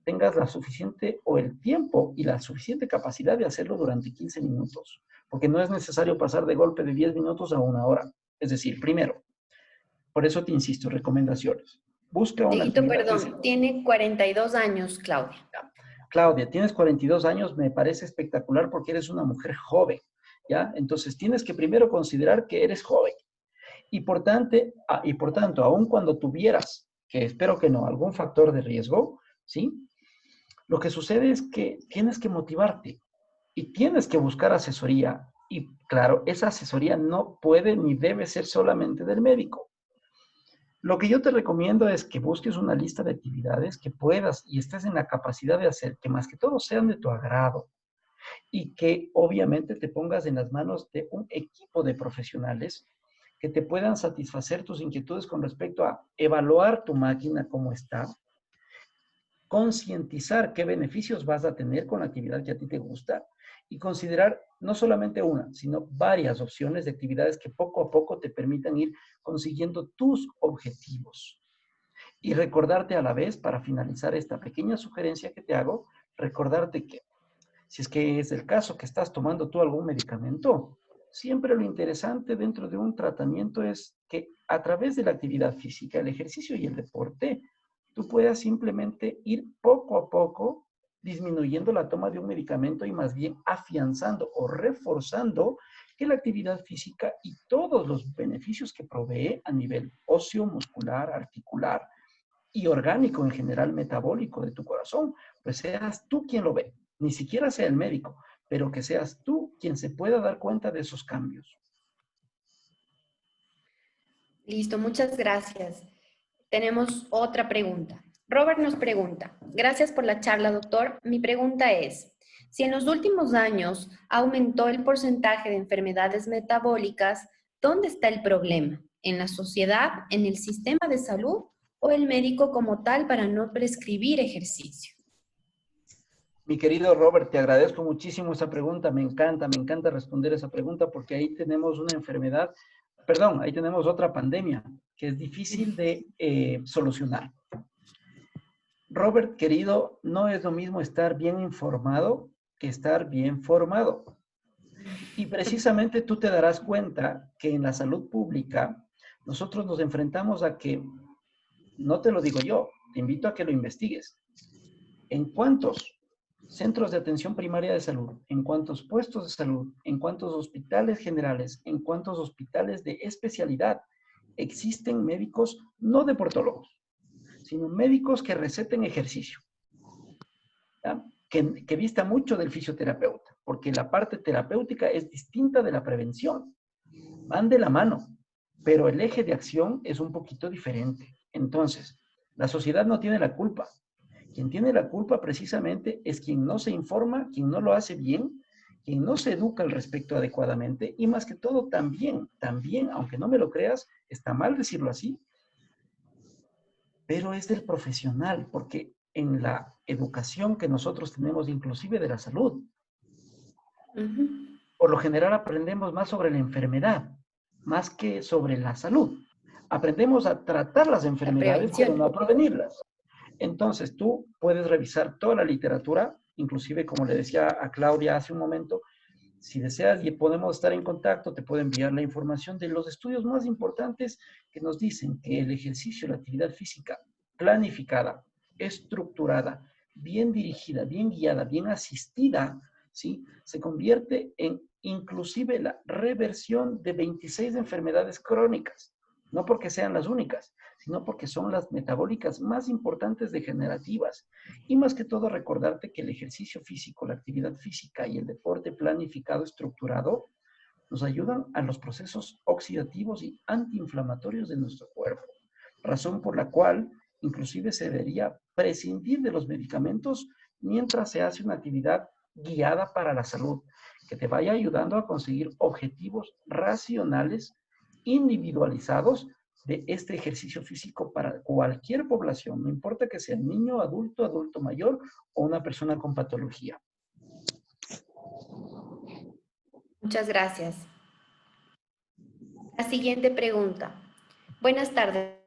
tengas la suficiente o el tiempo y la suficiente capacidad de hacerlo durante 15 minutos, porque no es necesario pasar de golpe de 10 minutos a una hora. Es decir, primero, por eso te insisto, recomendaciones. Busca una Dieguito, actividad que sea. perdón, tiene 42 años, Claudia. Claudia, tienes 42 años, me parece espectacular porque eres una mujer joven, ¿ya? Entonces tienes que primero considerar que eres joven y por tanto, aun cuando tuvieras, que espero que no, algún factor de riesgo, ¿sí? Lo que sucede es que tienes que motivarte y tienes que buscar asesoría. Y claro, esa asesoría no puede ni debe ser solamente del médico. Lo que yo te recomiendo es que busques una lista de actividades que puedas y estés en la capacidad de hacer, que más que todo sean de tu agrado y que obviamente te pongas en las manos de un equipo de profesionales que te puedan satisfacer tus inquietudes con respecto a evaluar tu máquina cómo está, concientizar qué beneficios vas a tener con la actividad que a ti te gusta y considerar no solamente una, sino varias opciones de actividades que poco a poco te permitan ir consiguiendo tus objetivos. Y recordarte a la vez, para finalizar esta pequeña sugerencia que te hago, recordarte que si es que es el caso que estás tomando tú algún medicamento, siempre lo interesante dentro de un tratamiento es que a través de la actividad física, el ejercicio y el deporte, tú puedas simplemente ir poco a poco disminuyendo la toma de un medicamento y más bien afianzando o reforzando que la actividad física y todos los beneficios que provee a nivel óseo, muscular, articular y orgánico en general, metabólico de tu corazón, pues seas tú quien lo ve, ni siquiera sea el médico, pero que seas tú quien se pueda dar cuenta de esos cambios. Listo, muchas gracias. Tenemos otra pregunta. Robert nos pregunta, gracias por la charla, doctor. Mi pregunta es, si en los últimos años aumentó el porcentaje de enfermedades metabólicas, ¿dónde está el problema? ¿En la sociedad, en el sistema de salud o el médico como tal para no prescribir ejercicio? Mi querido Robert, te agradezco muchísimo esa pregunta. Me encanta responder esa pregunta porque ahí tenemos una enfermedad, perdón, ahí tenemos otra pandemia que es difícil de solucionar. Robert, querido, no es lo mismo estar bien informado que estar bien formado. Y precisamente tú te darás cuenta que en la salud pública nosotros nos enfrentamos a que, no te lo digo yo, te invito a que lo investigues. ¿En cuántos centros de atención primaria de salud, en cuántos puestos de salud, en cuántos hospitales generales, en cuántos hospitales de especialidad existen médicos no deportólogos, sino médicos que receten ejercicio? ¿Ya? Que dista mucho del fisioterapeuta, porque la parte terapéutica es distinta de la prevención. Van de la mano, pero el eje de acción es un poquito diferente. Entonces, la sociedad no tiene la culpa. Quien tiene la culpa precisamente es quien no se informa, quien no lo hace bien, quien no se educa al respecto adecuadamente y más que todo también, aunque no me lo creas, está mal decirlo así, pero es del profesional, porque en la educación que nosotros tenemos, inclusive de la salud, por lo general aprendemos más sobre la enfermedad, más que sobre la salud. Aprendemos a tratar las La enfermedades, pero no prevención. a prevenirlas. Entonces, tú puedes revisar toda la literatura, inclusive, como le decía a Claudia hace un momento, si deseas y podemos estar en contacto, te puedo enviar la información de los estudios más importantes que nos dicen que el ejercicio, la actividad física planificada, estructurada, bien dirigida, bien guiada, bien asistida, ¿sí? Se convierte en inclusive la reversión de 26 enfermedades crónicas, no porque sean las únicas, sino porque son las metabólicas más importantes degenerativas. Y más que todo recordarte que el ejercicio físico, la actividad física y el deporte planificado, estructurado, nos ayudan a los procesos oxidativos y antiinflamatorios de nuestro cuerpo. Razón por la cual inclusive se debería prescindir de los medicamentos mientras se hace una actividad guiada para la salud, que te vaya ayudando a conseguir objetivos racionales, individualizados de este ejercicio físico para cualquier población, no importa que sea niño, adulto, adulto mayor o una persona con patología. Muchas gracias. La siguiente pregunta. Buenas tardes.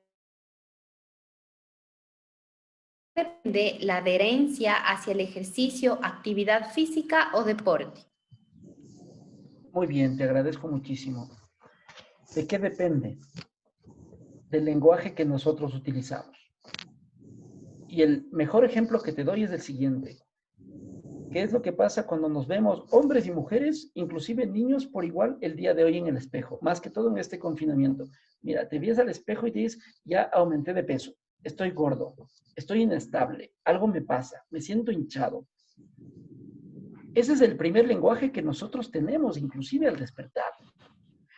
¿Depende la adherencia hacia el ejercicio, actividad física o deporte? Muy bien, te agradezco muchísimo. ¿De qué depende? Del lenguaje que nosotros utilizamos. Y el mejor ejemplo que te doy es el siguiente. ¿Qué es lo que pasa cuando nos vemos hombres y mujeres, inclusive niños por igual el día de hoy en el espejo? Más que todo en este confinamiento. Mira, te ves al espejo y te dices, ya aumenté de peso, estoy gordo, estoy inestable, algo me pasa, me siento hinchado. Ese es el primer lenguaje que nosotros tenemos, inclusive al despertar.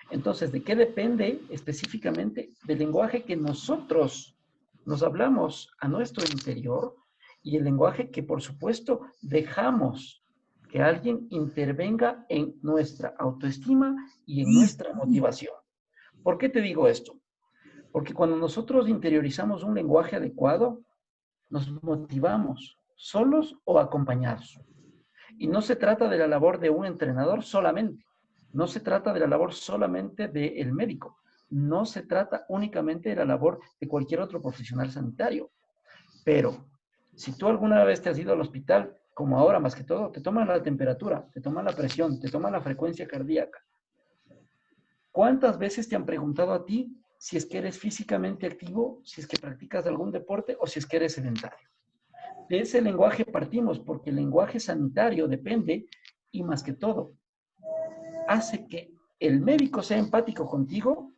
Entonces, ¿de qué depende específicamente? Del lenguaje que nosotros nos hablamos a nuestro interior y el lenguaje que, por supuesto, dejamos que alguien intervenga en nuestra autoestima y en nuestra motivación. ¿Por qué te digo esto? Porque cuando nosotros interiorizamos un lenguaje adecuado, Nos motivamos, solos o acompañados. Y no se trata de la labor de un entrenador solamente. No se trata de la labor solamente del médico. No se trata únicamente de la labor de cualquier otro profesional sanitario. Pero si tú alguna vez te has ido al hospital, como ahora más que todo, te toman la temperatura, te toman la presión, te toman la frecuencia cardíaca. ¿Cuántas veces te han preguntado a ti si es que eres físicamente activo, si es que practicas algún deporte o si es que eres sedentario? De ese lenguaje partimos, porque el lenguaje sanitario depende, y más que todo, hace que el médico sea empático contigo,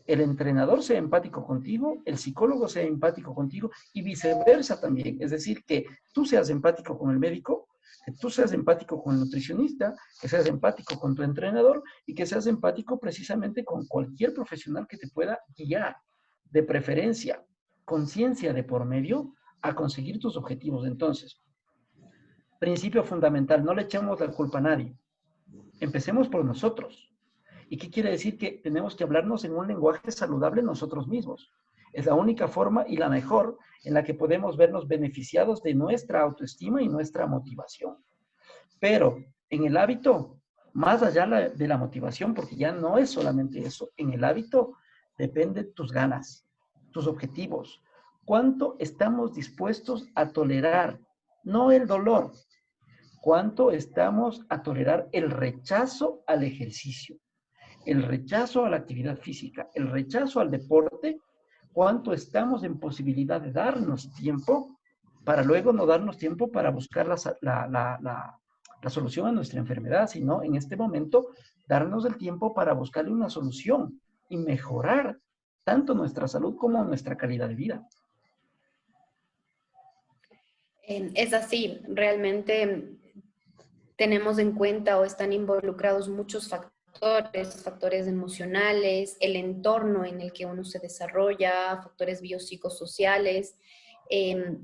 el entrenador sea empático contigo, el psicólogo sea empático contigo y viceversa también. Es decir, que tú seas empático con el médico, que tú seas empático con el nutricionista, que seas empático con tu entrenador y que seas empático precisamente con cualquier profesional que te pueda guiar, de preferencia, conciencia de por medio, a conseguir tus objetivos. Entonces, principio fundamental, no le echemos la culpa a nadie. Empecemos por nosotros. ¿Y qué quiere decir? Que tenemos que hablarnos en un lenguaje saludable nosotros mismos. Es la única forma y la mejor en la que podemos vernos beneficiados de nuestra autoestima y nuestra motivación. Pero en el hábito, más allá de la motivación, porque ya no es solamente eso, en el hábito dependen tus ganas, tus objetivos, cuánto estamos dispuestos a tolerar, no el dolor, cuánto estamos a tolerar el rechazo al ejercicio, el rechazo a la actividad física, el rechazo al deporte, cuánto estamos en posibilidad de darnos tiempo para luego no darnos tiempo para buscar la solución a nuestra enfermedad, sino en este momento darnos el tiempo para buscarle una solución y mejorar tanto nuestra salud como nuestra calidad de vida. Es así, realmente tenemos en cuenta o están involucrados muchos factores emocionales, el entorno en el que uno se desarrolla, factores biopsicosociales,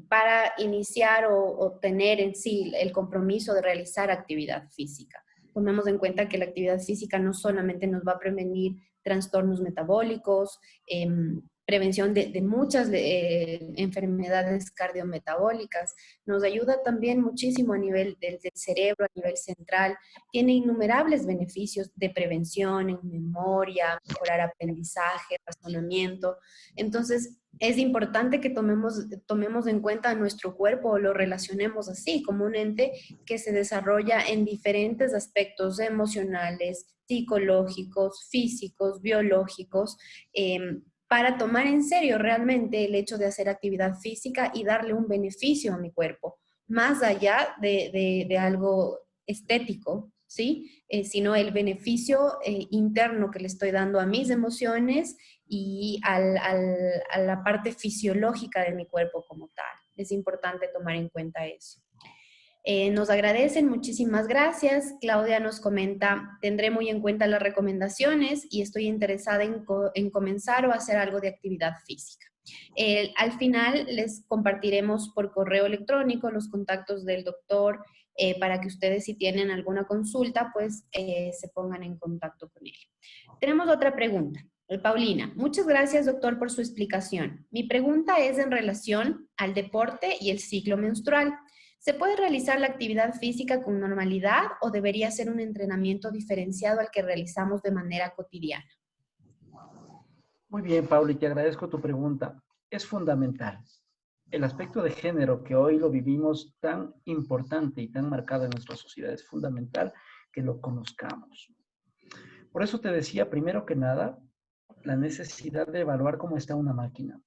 para iniciar o tener en sí el compromiso de realizar actividad física. Tomemos en cuenta que la actividad física no solamente nos va a prevenir trastornos metabólicos, prevención de muchas enfermedades cardiometabólicas. Nos ayuda también muchísimo a nivel del cerebro, a nivel central. Tiene innumerables beneficios de prevención en memoria, mejorar aprendizaje, razonamiento. Entonces, es importante que tomemos en cuenta a nuestro cuerpo o lo relacionemos así, como un ente que se desarrolla en diferentes aspectos emocionales, psicológicos, físicos, biológicos, para tomar en serio realmente el hecho de hacer actividad física y darle un beneficio a mi cuerpo, más allá de algo estético, ¿sí? Sino el beneficio interno que le estoy dando a mis emociones y a la parte fisiológica de mi cuerpo como tal. Es importante tomar en cuenta eso. Nos agradecen, muchísimas gracias. Claudia nos comenta, tendré muy en cuenta las recomendaciones y estoy interesada en comenzar o hacer algo de actividad física. Al final les compartiremos por correo electrónico los contactos del doctor para que ustedes, si tienen alguna consulta, pues se pongan en contacto con él. Tenemos otra pregunta. Paulina, muchas gracias, doctor, por su explicación. Mi pregunta es en relación al deporte y el ciclo menstrual. ¿Se puede realizar la actividad física con normalidad o debería ser un entrenamiento diferenciado al que realizamos de manera cotidiana? Muy bien, Pauli, te agradezco tu pregunta. Es fundamental. El aspecto de género que hoy lo vivimos tan importante y tan marcado en nuestra sociedad es fundamental que lo conozcamos. Por eso te decía, primero que nada, la necesidad de evaluar cómo está una máquina.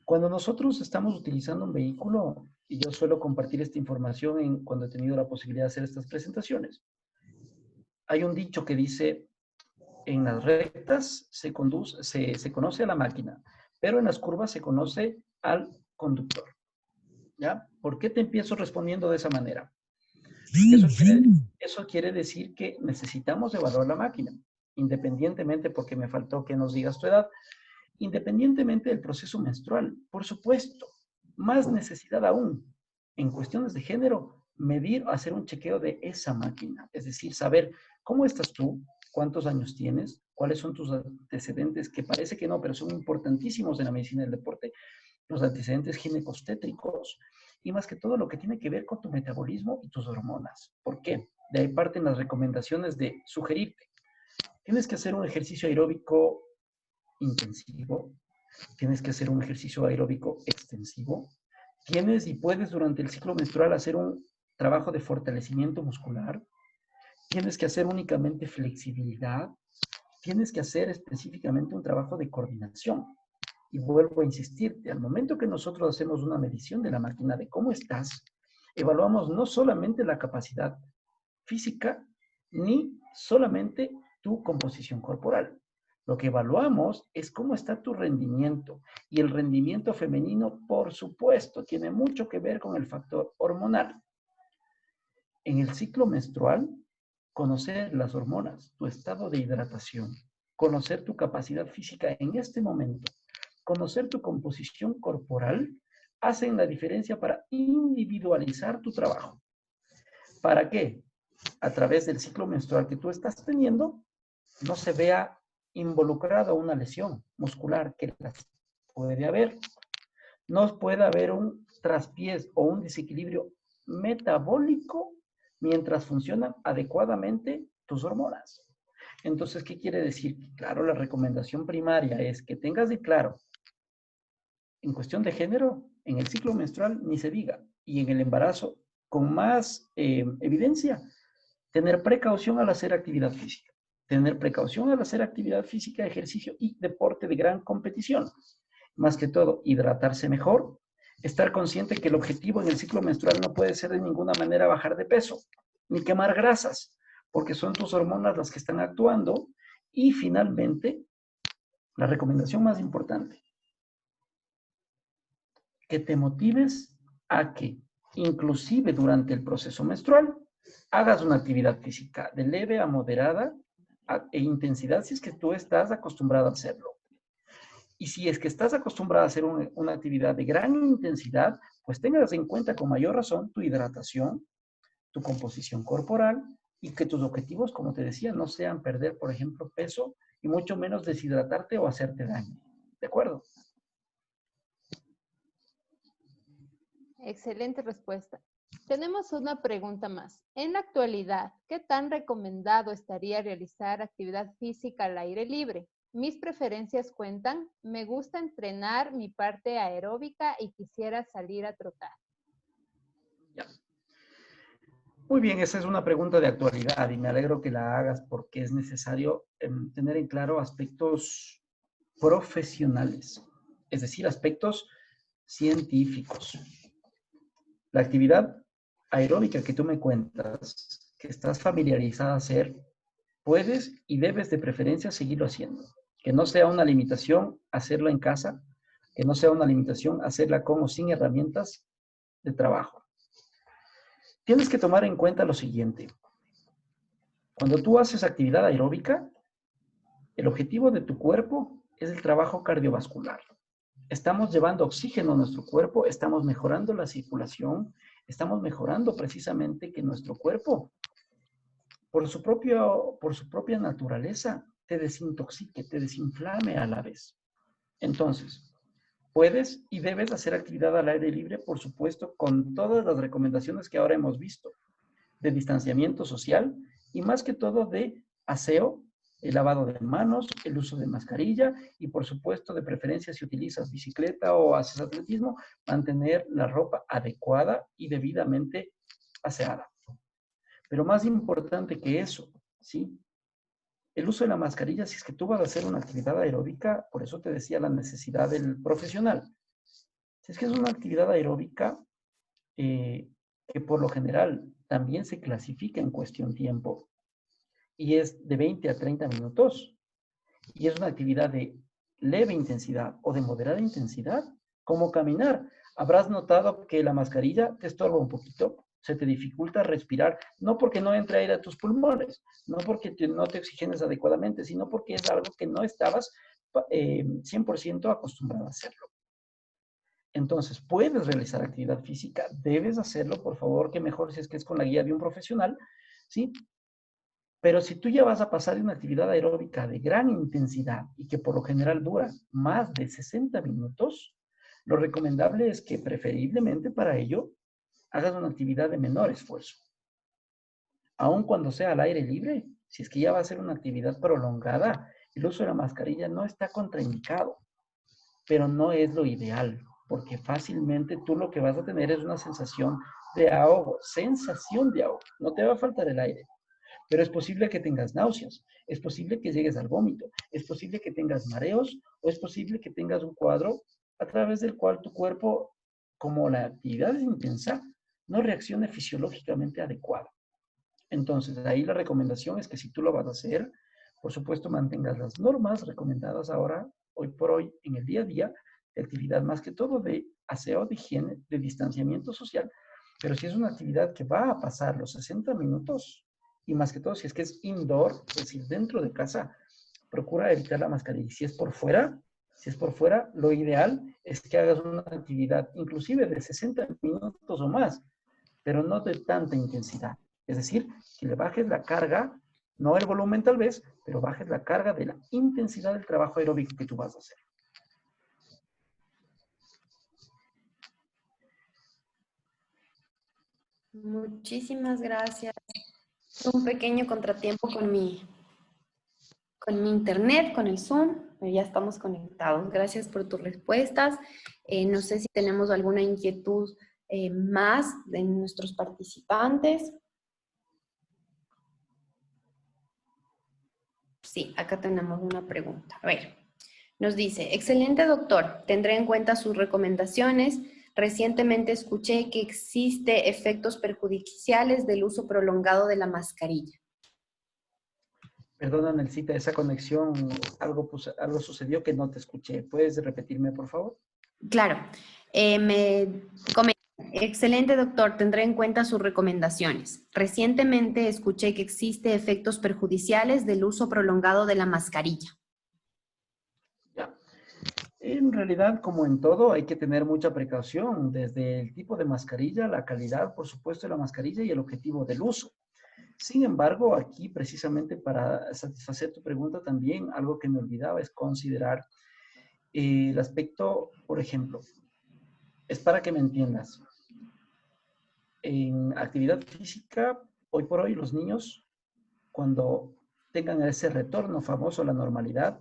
Cuando nosotros estamos utilizando un vehículo, y yo suelo compartir esta información cuando he tenido la posibilidad de hacer estas presentaciones, hay un dicho que dice, en las rectas se conoce a la máquina, pero en las curvas se conoce al conductor. ¿Ya? ¿Por qué te empiezo respondiendo de esa manera? Eso quiere decir que necesitamos evaluar la máquina, independientemente, porque me faltó que nos digas tu edad, independientemente del proceso menstrual, por supuesto, más necesidad aún, en cuestiones de género, medir, hacer un chequeo de esa máquina, es decir, saber cómo estás tú, cuántos años tienes, cuáles son tus antecedentes, que parece que no, pero son importantísimos en la medicina del deporte, los antecedentes ginecostétricos y más que todo lo que tiene que ver con tu metabolismo y tus hormonas. ¿Por qué? De ahí parten las recomendaciones de sugerirte. Tienes que hacer un ejercicio aeróbico intensivo, tienes que hacer un ejercicio aeróbico extensivo, tienes y puedes durante el ciclo menstrual hacer un trabajo de fortalecimiento muscular, tienes que hacer únicamente flexibilidad, tienes que hacer específicamente un trabajo de coordinación. Y vuelvo a insistirte, al momento que nosotros hacemos una medición de la máquina de cómo estás, evaluamos no solamente la capacidad física, ni solamente tu composición corporal. Lo que evaluamos es cómo está tu rendimiento. Y el rendimiento femenino, por supuesto, tiene mucho que ver con el factor hormonal. En el ciclo menstrual, conocer las hormonas, tu estado de hidratación, conocer tu capacidad física en este momento, conocer tu composición corporal, hacen la diferencia para individualizar tu trabajo. ¿Para qué? A través del ciclo menstrual que tú estás teniendo, no se vea involucrada una lesión muscular que las puede haber. No puede haber un traspiés o un desequilibrio metabólico mientras funcionan adecuadamente tus hormonas. Entonces, ¿qué quiere decir? Claro, la recomendación primaria es que tengas de claro, en cuestión de género, en el ciclo menstrual ni se diga, y en el embarazo con más evidencia, tener precaución al hacer actividad física. Tener precaución al hacer actividad física, ejercicio y deporte de gran competición. Más que todo, hidratarse mejor, estar consciente que el objetivo en el ciclo menstrual no puede ser de ninguna manera bajar de peso, ni quemar grasas, porque son tus hormonas las que están actuando. Y finalmente, la recomendación más importante, que te motives a que, inclusive durante el proceso menstrual, hagas una actividad física de leve a moderada e intensidad si es que tú estás acostumbrado a hacerlo. Y si es que estás acostumbrado a hacer una actividad de gran intensidad, pues tengas en cuenta con mayor razón tu hidratación, tu composición corporal y que tus objetivos, como te decía, no sean perder, por ejemplo, peso y mucho menos deshidratarte o hacerte daño. ¿De acuerdo? Excelente respuesta. Tenemos una pregunta más. En la actualidad, ¿qué tan recomendado estaría realizar actividad física al aire libre? Mis preferencias cuentan. Me gusta entrenar mi parte aeróbica y quisiera salir a trotar. Ya. Muy bien, esa es una pregunta de actualidad y me alegro que la hagas porque es necesario tener en claro aspectos profesionales, es decir, aspectos científicos. La actividad aeróbica que tú me cuentas, que estás familiarizada a hacer, puedes y debes de preferencia seguirlo haciendo. Que no sea una limitación hacerlo en casa, que no sea una limitación hacerla con o sin herramientas de trabajo. Tienes que tomar en cuenta lo siguiente. Cuando tú haces actividad aeróbica, el objetivo de tu cuerpo es el trabajo cardiovascular. Estamos llevando oxígeno a nuestro cuerpo, estamos mejorando la circulación, estamos mejorando precisamente que nuestro cuerpo, por su propia naturaleza, te desintoxique, te desinflame a la vez. Entonces, puedes y debes hacer actividad al aire libre, por supuesto, con todas las recomendaciones que ahora hemos visto, de distanciamiento social y más que todo de aseo, el lavado de manos, el uso de mascarilla y por supuesto de preferencia si utilizas bicicleta o haces atletismo, mantener la ropa adecuada y debidamente aseada. Pero más importante que eso, ¿sí? El uso de la mascarilla, si es que tú vas a hacer una actividad aeróbica, por eso te decía la necesidad del profesional. Si es que es una actividad aeróbica que por lo general también se clasifica en cuestión tiempo y es de 20 a 30 minutos y es una actividad de leve intensidad o de moderada intensidad, como caminar. Habrás notado que la mascarilla te estorba un poquito, se te dificulta respirar, no porque no entre aire a tus pulmones, no porque no te oxigenes adecuadamente, sino porque es algo que no estabas 100% acostumbrado a hacerlo. Entonces, puedes realizar actividad física, debes hacerlo, por favor, que mejor si es que es con la guía de un profesional, ¿sí? Pero si tú ya vas a pasar de una actividad aeróbica de gran intensidad y que por lo general dura más de 60 minutos, Lo recomendable es que preferiblemente para ello hagas una actividad de menor esfuerzo. Aun cuando sea al aire libre, si es que ya va a ser una actividad prolongada, el uso de la mascarilla no está contraindicado, pero no es lo ideal, porque fácilmente tú lo que vas a tener es una sensación de ahogo, no te va a faltar el aire, pero es posible que tengas náuseas, es posible que llegues al vómito, es posible que tengas mareos o es posible que tengas un cuadro a través del cual tu cuerpo, como la actividad es intensa, no reaccione fisiológicamente adecuado. Entonces, ahí la recomendación es que si tú lo vas a hacer, por supuesto, mantengas las normas recomendadas ahora, hoy por hoy, en el día a día, de actividad más que todo de aseo, de higiene, de distanciamiento social. Pero si es una actividad que va a pasar los 60 minutos, y más que todo si es que es indoor, es decir, dentro de casa, procura evitar la mascarilla. Si es por fuera, lo ideal es que hagas una actividad inclusive de 60 minutos o más, pero no de tanta intensidad. Es decir, que le bajes la carga, no el volumen tal vez, pero bajes la carga de la intensidad del trabajo aeróbico que tú vas a hacer. Muchísimas gracias. Un pequeño contratiempo con mi internet, con el Zoom, pero ya estamos conectados. Gracias por tus respuestas. No sé si tenemos alguna inquietud más de nuestros participantes. Sí, acá tenemos una pregunta. A ver, nos dice, excelente doctor, tendré en cuenta sus recomendaciones. Recientemente escuché que existe efectos perjudiciales del uso prolongado de la mascarilla. Perdona, Nelsita, esa conexión, algo sucedió que no te escuché. ¿Puedes repetirme, por favor? Claro, me comenta, excelente doctor, tendré en cuenta sus recomendaciones. Recientemente escuché que existe efectos perjudiciales del uso prolongado de la mascarilla. Ya. En realidad, como en todo, hay que tener mucha precaución, desde el tipo de mascarilla, la calidad, por supuesto, de la mascarilla y el objetivo del uso. Sin embargo, aquí precisamente para satisfacer tu pregunta también, algo que me olvidaba es considerar el aspecto, por ejemplo, es para que me entiendas. En actividad física, hoy por hoy los niños, cuando tengan ese retorno famoso a la normalidad,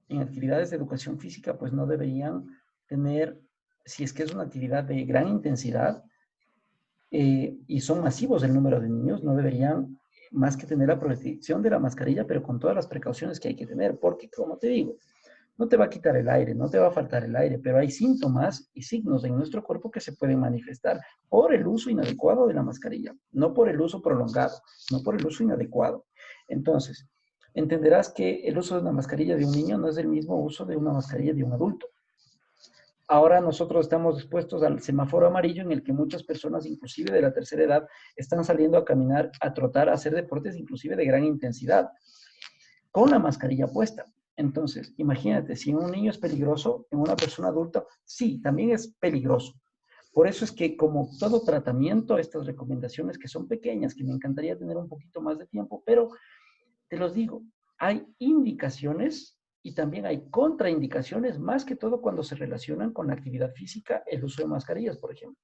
en actividades de educación física, pues no deberían tener, si es que es una actividad de gran intensidad y son masivos el número de niños, no deberían más que tener la protección de la mascarilla, pero con todas las precauciones que hay que tener, porque como te digo, no te va a quitar el aire, no te va a faltar el aire, pero hay síntomas y signos en nuestro cuerpo que se pueden manifestar por el uso inadecuado de la mascarilla, no por el uso prolongado, no por el uso inadecuado. Entonces, entenderás que el uso de una mascarilla de un niño no es el mismo uso de una mascarilla de un adulto. Ahora nosotros estamos expuestos al semáforo amarillo en el que muchas personas, inclusive de la tercera edad, están saliendo a caminar, a trotar, a hacer deportes inclusive de gran intensidad, con la mascarilla puesta. Entonces, imagínate, si un niño es peligroso, en una persona adulta, sí, también es peligroso. Por eso es que, como todo tratamiento, estas recomendaciones que son pequeñas, que me encantaría tener un poquito más de tiempo, pero te los digo, hay indicaciones y también hay contraindicaciones, más que todo cuando se relacionan con la actividad física, el uso de mascarillas, por ejemplo.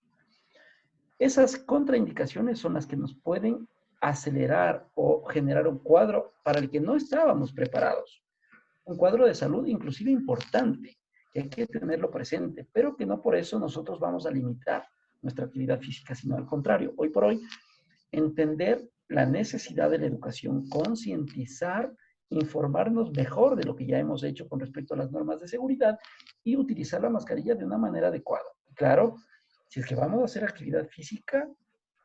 Esas contraindicaciones son las que nos pueden acelerar o generar un cuadro para el que no estábamos preparados. Un cuadro de salud inclusive importante, que hay que tenerlo presente, pero que no por eso nosotros vamos a limitar nuestra actividad física, sino al contrario. Hoy por hoy, entender la necesidad de la educación, concientizar, informarnos mejor de lo que ya hemos hecho con respecto a las normas de seguridad y utilizar la mascarilla de una manera adecuada. Claro, si es que vamos a hacer actividad física,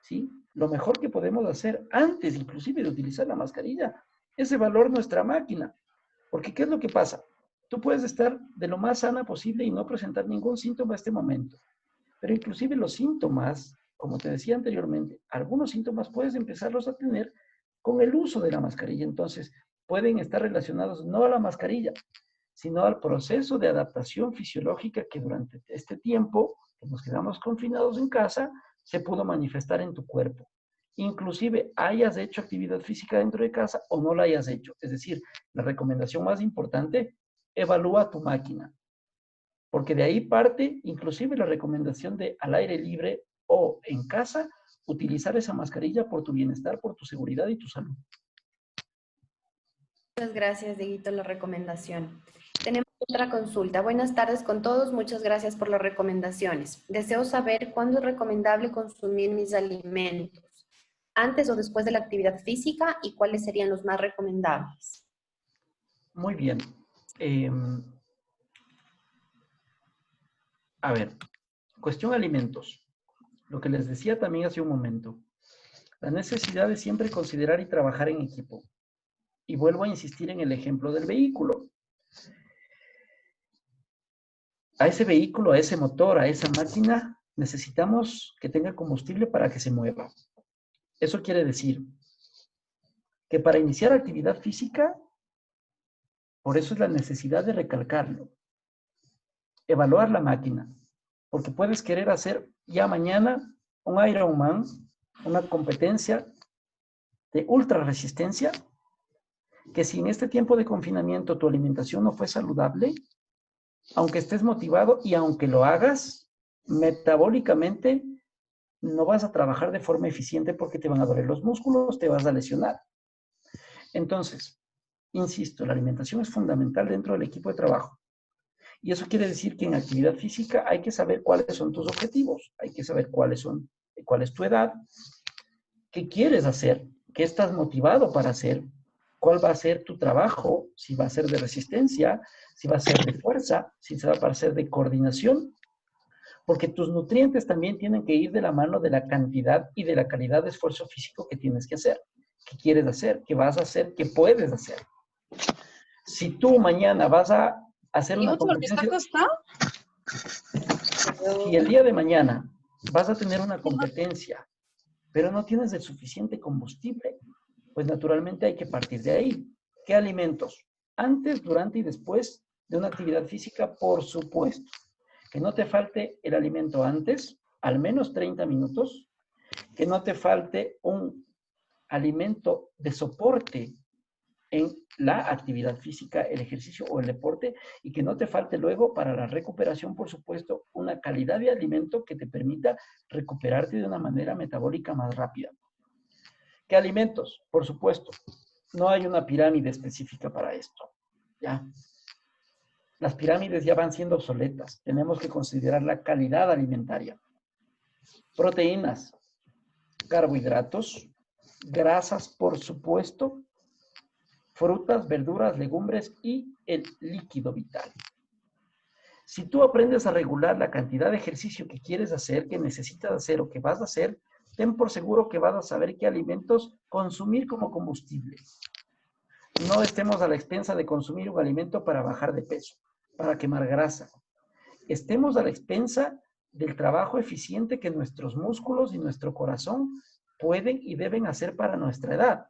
¿sí? Lo mejor que podemos hacer antes inclusive de utilizar la mascarilla es evaluar nuestra máquina. Porque ¿qué es lo que pasa? Tú puedes estar de lo más sana posible y no presentar ningún síntoma a este momento. Pero inclusive los síntomas, como te decía anteriormente, algunos síntomas puedes empezarlos a tener con el uso de la mascarilla. Entonces, pueden estar relacionados no a la mascarilla, sino al proceso de adaptación fisiológica que durante este tiempo que nos quedamos confinados en casa, se pudo manifestar en tu cuerpo. Inclusive hayas hecho actividad física dentro de casa o no la hayas hecho. Es decir, la recomendación más importante, evalúa tu máquina. Porque de ahí parte inclusive la recomendación de al aire libre o en casa, utilizar esa mascarilla por tu bienestar, por tu seguridad y tu salud. Muchas gracias, Dieguito, la recomendación. Tenemos otra consulta. Buenas tardes con todos. Muchas gracias por las recomendaciones. Deseo saber cuándo es recomendable consumir mis alimentos, antes o después de la actividad física, y cuáles serían los más recomendables. Muy bien. A ver, cuestión alimentos. Lo que les decía también hace un momento. La necesidad de siempre considerar y trabajar en equipo. Y vuelvo a insistir en el ejemplo del vehículo. A ese vehículo, a ese motor, a esa máquina, necesitamos que tenga combustible para que se mueva. Eso quiere decir que para iniciar actividad física, por eso es la necesidad de recalcarlo. Evaluar la máquina, porque puedes querer hacer ya mañana un Ironman, una competencia de ultra resistencia, que si en este tiempo de confinamiento tu alimentación no fue saludable, aunque estés motivado y aunque lo hagas, metabólicamente no vas a trabajar de forma eficiente porque te van a doler los músculos, te vas a lesionar. Entonces, insisto, la alimentación es fundamental dentro del equipo de trabajo. Y eso quiere decir que en actividad física hay que saber cuáles son tus objetivos, hay que saber cuál es tu edad, qué quieres hacer, qué estás motivado para hacer, cuál va a ser tu trabajo, si va a ser de resistencia, si va a ser de fuerza, si va a ser de coordinación, porque tus nutrientes también tienen que ir de la mano de la cantidad y de la calidad de esfuerzo físico que tienes que hacer, que quieres hacer, que vas a hacer, que puedes hacer. Si tú mañana vas a hacer una competencia, si el día de mañana vas a tener una competencia, pero no tienes el suficiente combustible, pues naturalmente hay que partir de ahí. ¿Qué alimentos? Antes, durante y después de una actividad física, por supuesto. Que no te falte el alimento antes, al menos 30 minutos. Que no te falte un alimento de soporte en la actividad física, el ejercicio o el deporte, y que no te falte luego para la recuperación, por supuesto, una calidad de alimento que te permita recuperarte de una manera metabólica más rápida. ¿Qué alimentos? Por supuesto, no hay una pirámide específica para esto, ¿ya? Las pirámides ya van siendo obsoletas. Tenemos que considerar la calidad alimentaria. Proteínas, carbohidratos, grasas, por supuesto, frutas, verduras, legumbres y el líquido vital. Si tú aprendes a regular la cantidad de ejercicio que quieres hacer, que necesitas hacer o que vas a hacer, ten por seguro que vas a saber qué alimentos consumir como combustible. No estemos a la expensa de consumir un alimento para bajar de peso, para quemar grasa. Estemos a la expensa del trabajo eficiente que nuestros músculos y nuestro corazón pueden y deben hacer para nuestra edad.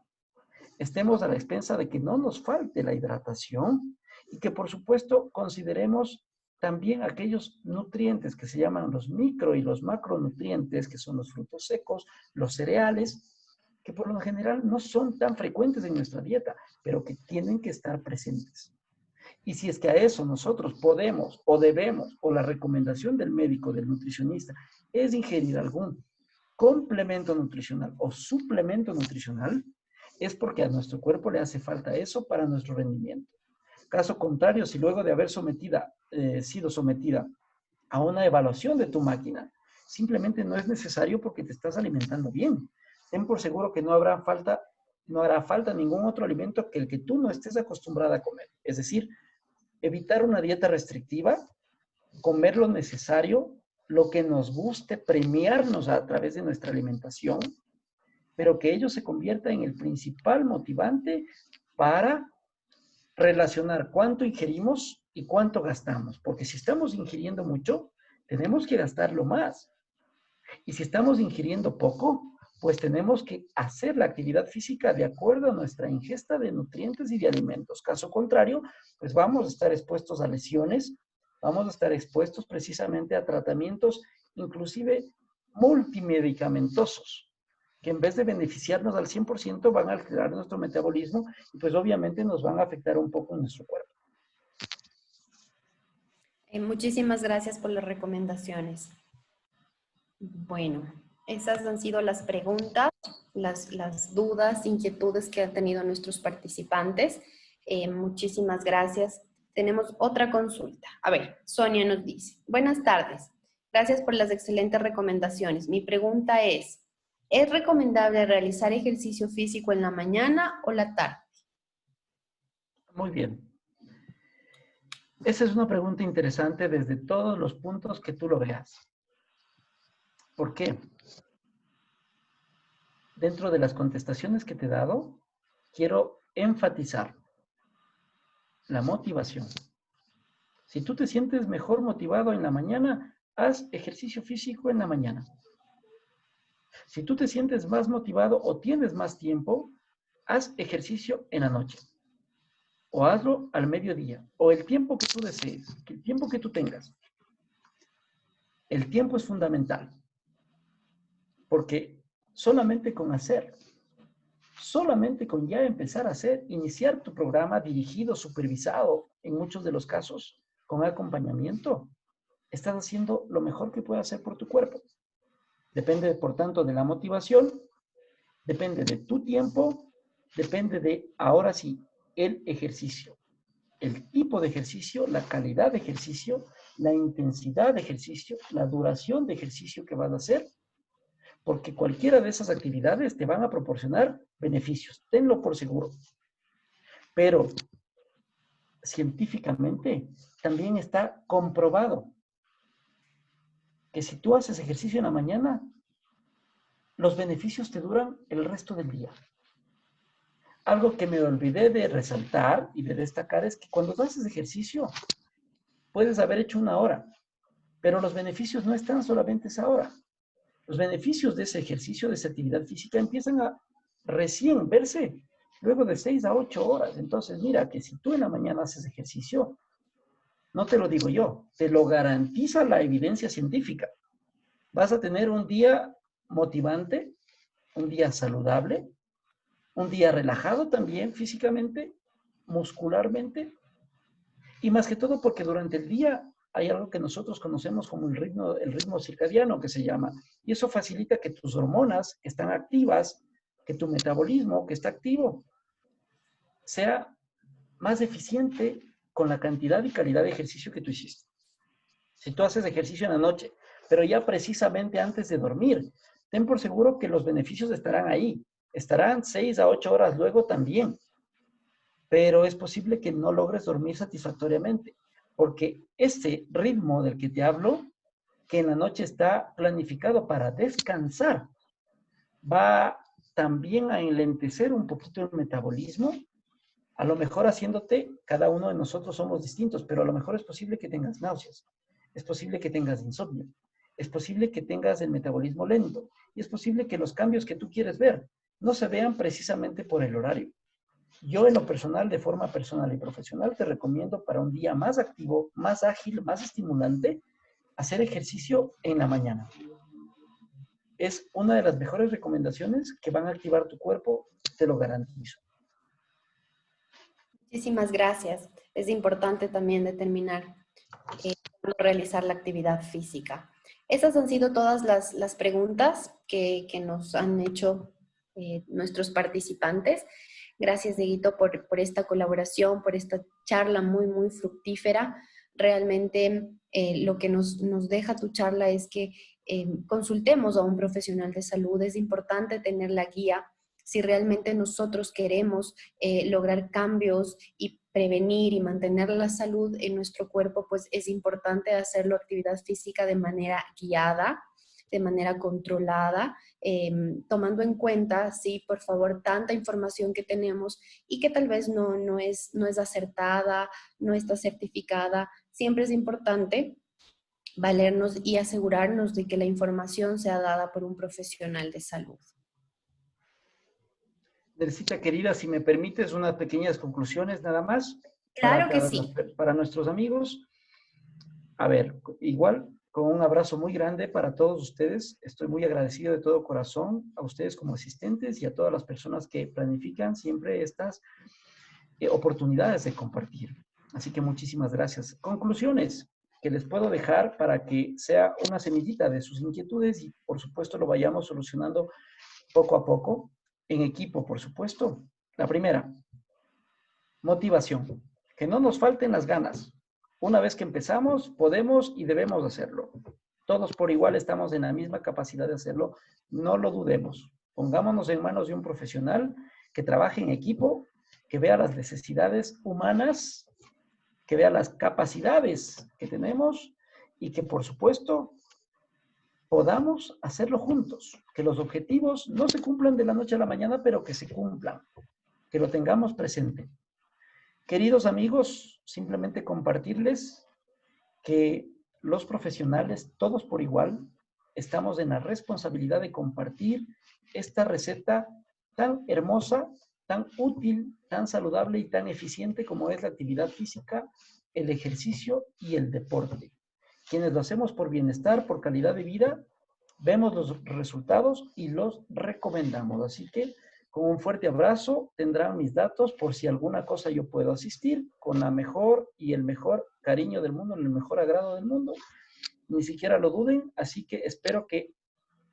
Estemos a la expensa de que no nos falte la hidratación y que, por supuesto, consideremos también aquellos nutrientes que se llaman los micro y los macronutrientes, que son los frutos secos, los cereales, que por lo general no son tan frecuentes en nuestra dieta, pero que tienen que estar presentes. Y si es que a eso nosotros podemos o debemos, o la recomendación del médico, del nutricionista, es ingerir algún complemento nutricional o suplemento nutricional, es porque a nuestro cuerpo le hace falta eso para nuestro rendimiento. Caso contrario, si luego de haber sido sometida a una evaluación de tu máquina, simplemente no es necesario porque te estás alimentando bien. Ten por seguro que no hará falta ningún otro alimento que el que tú no estés acostumbrada a comer. Es decir, evitar una dieta restrictiva, comer lo necesario, lo que nos guste, premiarnos a través de nuestra alimentación, pero que ello se convierta en el principal motivante para relacionar cuánto ingerimos y cuánto gastamos. Porque si estamos ingiriendo mucho, tenemos que gastarlo más. Y si estamos ingiriendo poco, pues tenemos que hacer la actividad física de acuerdo a nuestra ingesta de nutrientes y de alimentos. Caso contrario, pues vamos a estar expuestos a lesiones, vamos a estar expuestos precisamente a tratamientos inclusive multimedicamentosos, que en vez de beneficiarnos al 100% van a alterar nuestro metabolismo y pues obviamente nos van a afectar un poco en nuestro cuerpo. Muchísimas gracias por las recomendaciones. Bueno, esas han sido las preguntas, las dudas, inquietudes que han tenido nuestros participantes. Muchísimas gracias. Tenemos otra consulta. A ver, Sonia nos dice, buenas tardes. Gracias por las excelentes recomendaciones. Mi pregunta ¿es recomendable realizar ejercicio físico en la mañana o la tarde? Muy bien. Esa es una pregunta interesante desde todos los puntos que tú lo veas. ¿Por qué? Dentro de las contestaciones que te he dado, quiero enfatizar la motivación. Si tú te sientes mejor motivado en la mañana, haz ejercicio físico en la mañana. Si tú te sientes más motivado o tienes más tiempo, haz ejercicio en la noche. O hazlo al mediodía, o el tiempo que tú desees, el tiempo que tú tengas. El tiempo es fundamental, porque solamente con hacer, solamente con ya empezar a hacer, iniciar tu programa dirigido, supervisado, en muchos de los casos, con acompañamiento, estás haciendo lo mejor que puedes hacer por tu cuerpo. Depende, por tanto, de la motivación, depende de tu tiempo, depende de, ahora sí, el ejercicio. El tipo de ejercicio, la calidad de ejercicio, la intensidad de ejercicio, la duración de ejercicio que vas a hacer, porque cualquiera de esas actividades te van a proporcionar beneficios, tenlo por seguro. Pero científicamente también está comprobado que si tú haces ejercicio en la mañana, los beneficios te duran el resto del día. Algo que me olvidé de resaltar y de destacar es que cuando tú haces ejercicio, puedes haber hecho 1 hora, pero los beneficios no están solamente esa hora. Los beneficios de ese ejercicio, de esa actividad física, empiezan a recién verse luego de 6 a 8 horas. Entonces, mira que si tú en la mañana haces ejercicio, no te lo digo yo, te lo garantiza la evidencia científica. Vas a tener un día motivante, un día saludable, un día relajado también físicamente, muscularmente, y más que todo porque durante el día hay algo que nosotros conocemos como el ritmo circadiano que se llama, y eso facilita que tus hormonas que están activas, que tu metabolismo que está activo, sea más eficiente con la cantidad y calidad de ejercicio que tú hiciste. Si tú haces ejercicio en la noche, pero ya precisamente antes de dormir, ten por seguro que los beneficios estarán ahí. Estarán 6 a 8 horas luego también. Pero es posible que no logres dormir satisfactoriamente, porque este ritmo del que te hablo, que en la noche está planificado para descansar, va también a enlentecer un poquito el metabolismo, a lo mejor haciéndote, cada uno de nosotros somos distintos, pero a lo mejor es posible que tengas náuseas, es posible que tengas insomnio, es posible que tengas el metabolismo lento, y es posible que los cambios que tú quieres ver no se vean precisamente por el horario. Yo en lo personal, de forma personal y profesional, te recomiendo para un día más activo, más ágil, más estimulante, hacer ejercicio en la mañana. Es una de las mejores recomendaciones que van a activar tu cuerpo, te lo garantizo. Muchísimas gracias. Es importante también determinar cuándo realizar la actividad física. Esas han sido todas las preguntas que nos han hecho nuestros participantes. Gracias, Dieguito, por esta colaboración, por esta charla muy, muy fructífera. Realmente lo que nos deja tu charla es que consultemos a un profesional de salud. Es importante tener la guía si realmente nosotros queremos lograr cambios y prevenir y mantener la salud en nuestro cuerpo, pues es importante hacerlo actividad física de manera guiada, de manera controlada, tomando en cuenta, sí, por favor, tanta información que tenemos y que tal vez no es acertada, no está certificada. Siempre es importante valernos y asegurarnos de que la información sea dada por un profesional de salud. Nersita querida, si me permites unas pequeñas conclusiones nada más Claro que sí. para nuestros amigos. A ver, igual con un abrazo muy grande para todos ustedes. Estoy muy agradecido de todo corazón a ustedes como asistentes y a todas las personas que planifican siempre estas oportunidades de compartir. Así que muchísimas gracias. Conclusiones. que les puedo dejar para que sea una semillita de sus inquietudes y por supuesto lo vayamos solucionando poco a poco, en equipo, por supuesto. La primera, motivación. Que no nos falten las ganas. Una vez que empezamos, podemos y debemos hacerlo. Todos por igual estamos en la misma capacidad de hacerlo. No lo dudemos. Pongámonos en manos de un profesional que trabaje en equipo, que vea las necesidades humanas, que vea las capacidades que tenemos y que, por supuesto, podamos hacerlo juntos. Que los objetivos no se cumplan de la noche a la mañana, pero que se cumplan. Que lo tengamos presente. Queridos amigos, simplemente compartirles que los profesionales, todos por igual, estamos en la responsabilidad de compartir esta receta tan hermosa, tan útil, tan saludable y tan eficiente como es la actividad física, el ejercicio y el deporte. Quienes lo hacemos por bienestar, por calidad de vida, vemos los resultados y los recomendamos. Así que con un fuerte abrazo, tendrán mis datos por si alguna cosa yo puedo asistir con la mejor y el mejor cariño del mundo, el mejor agrado del mundo. Ni siquiera lo duden, así que espero que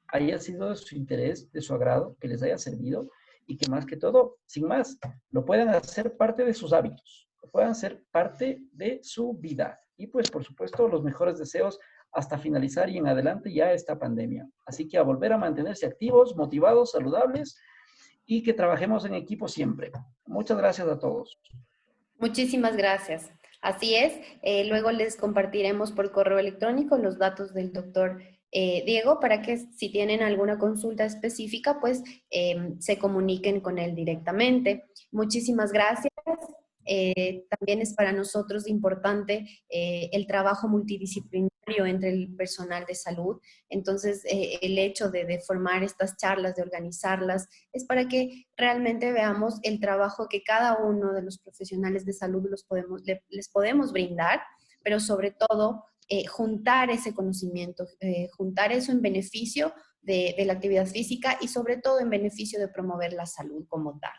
haya sido de su interés, de su agrado, que les haya servido y que más que todo, sin más, lo puedan hacer parte de sus hábitos, lo puedan ser parte de su vida. Y pues, por supuesto, los mejores deseos hasta finalizar y en adelante ya esta pandemia. Así que a volver a mantenerse activos, motivados, saludables y que trabajemos en equipo siempre. Muchas gracias a todos. Muchísimas gracias. Así es, luego les compartiremos por correo electrónico los datos del doctor Diego para que si tienen alguna consulta específica, pues se comuniquen con él directamente. Muchísimas gracias. También es para nosotros importante el trabajo multidisciplinario entre el personal de salud. Entonces, el hecho de formar estas charlas, de organizarlas, es para que realmente veamos el trabajo que cada uno de los profesionales de salud les podemos brindar, pero sobre todo juntar ese conocimiento, juntar eso en beneficio de la actividad física y sobre todo en beneficio de promover la salud como tal.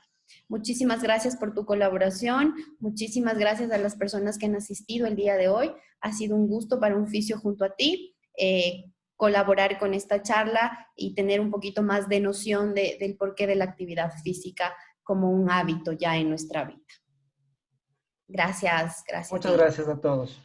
Muchísimas gracias por tu colaboración, muchísimas gracias a las personas que han asistido el día de hoy. Ha sido un gusto para un fisio junto a ti colaborar con esta charla y tener un poquito más de noción del porqué de la actividad física como un hábito ya en nuestra vida. Gracias, gracias. Muchas gracias a todos.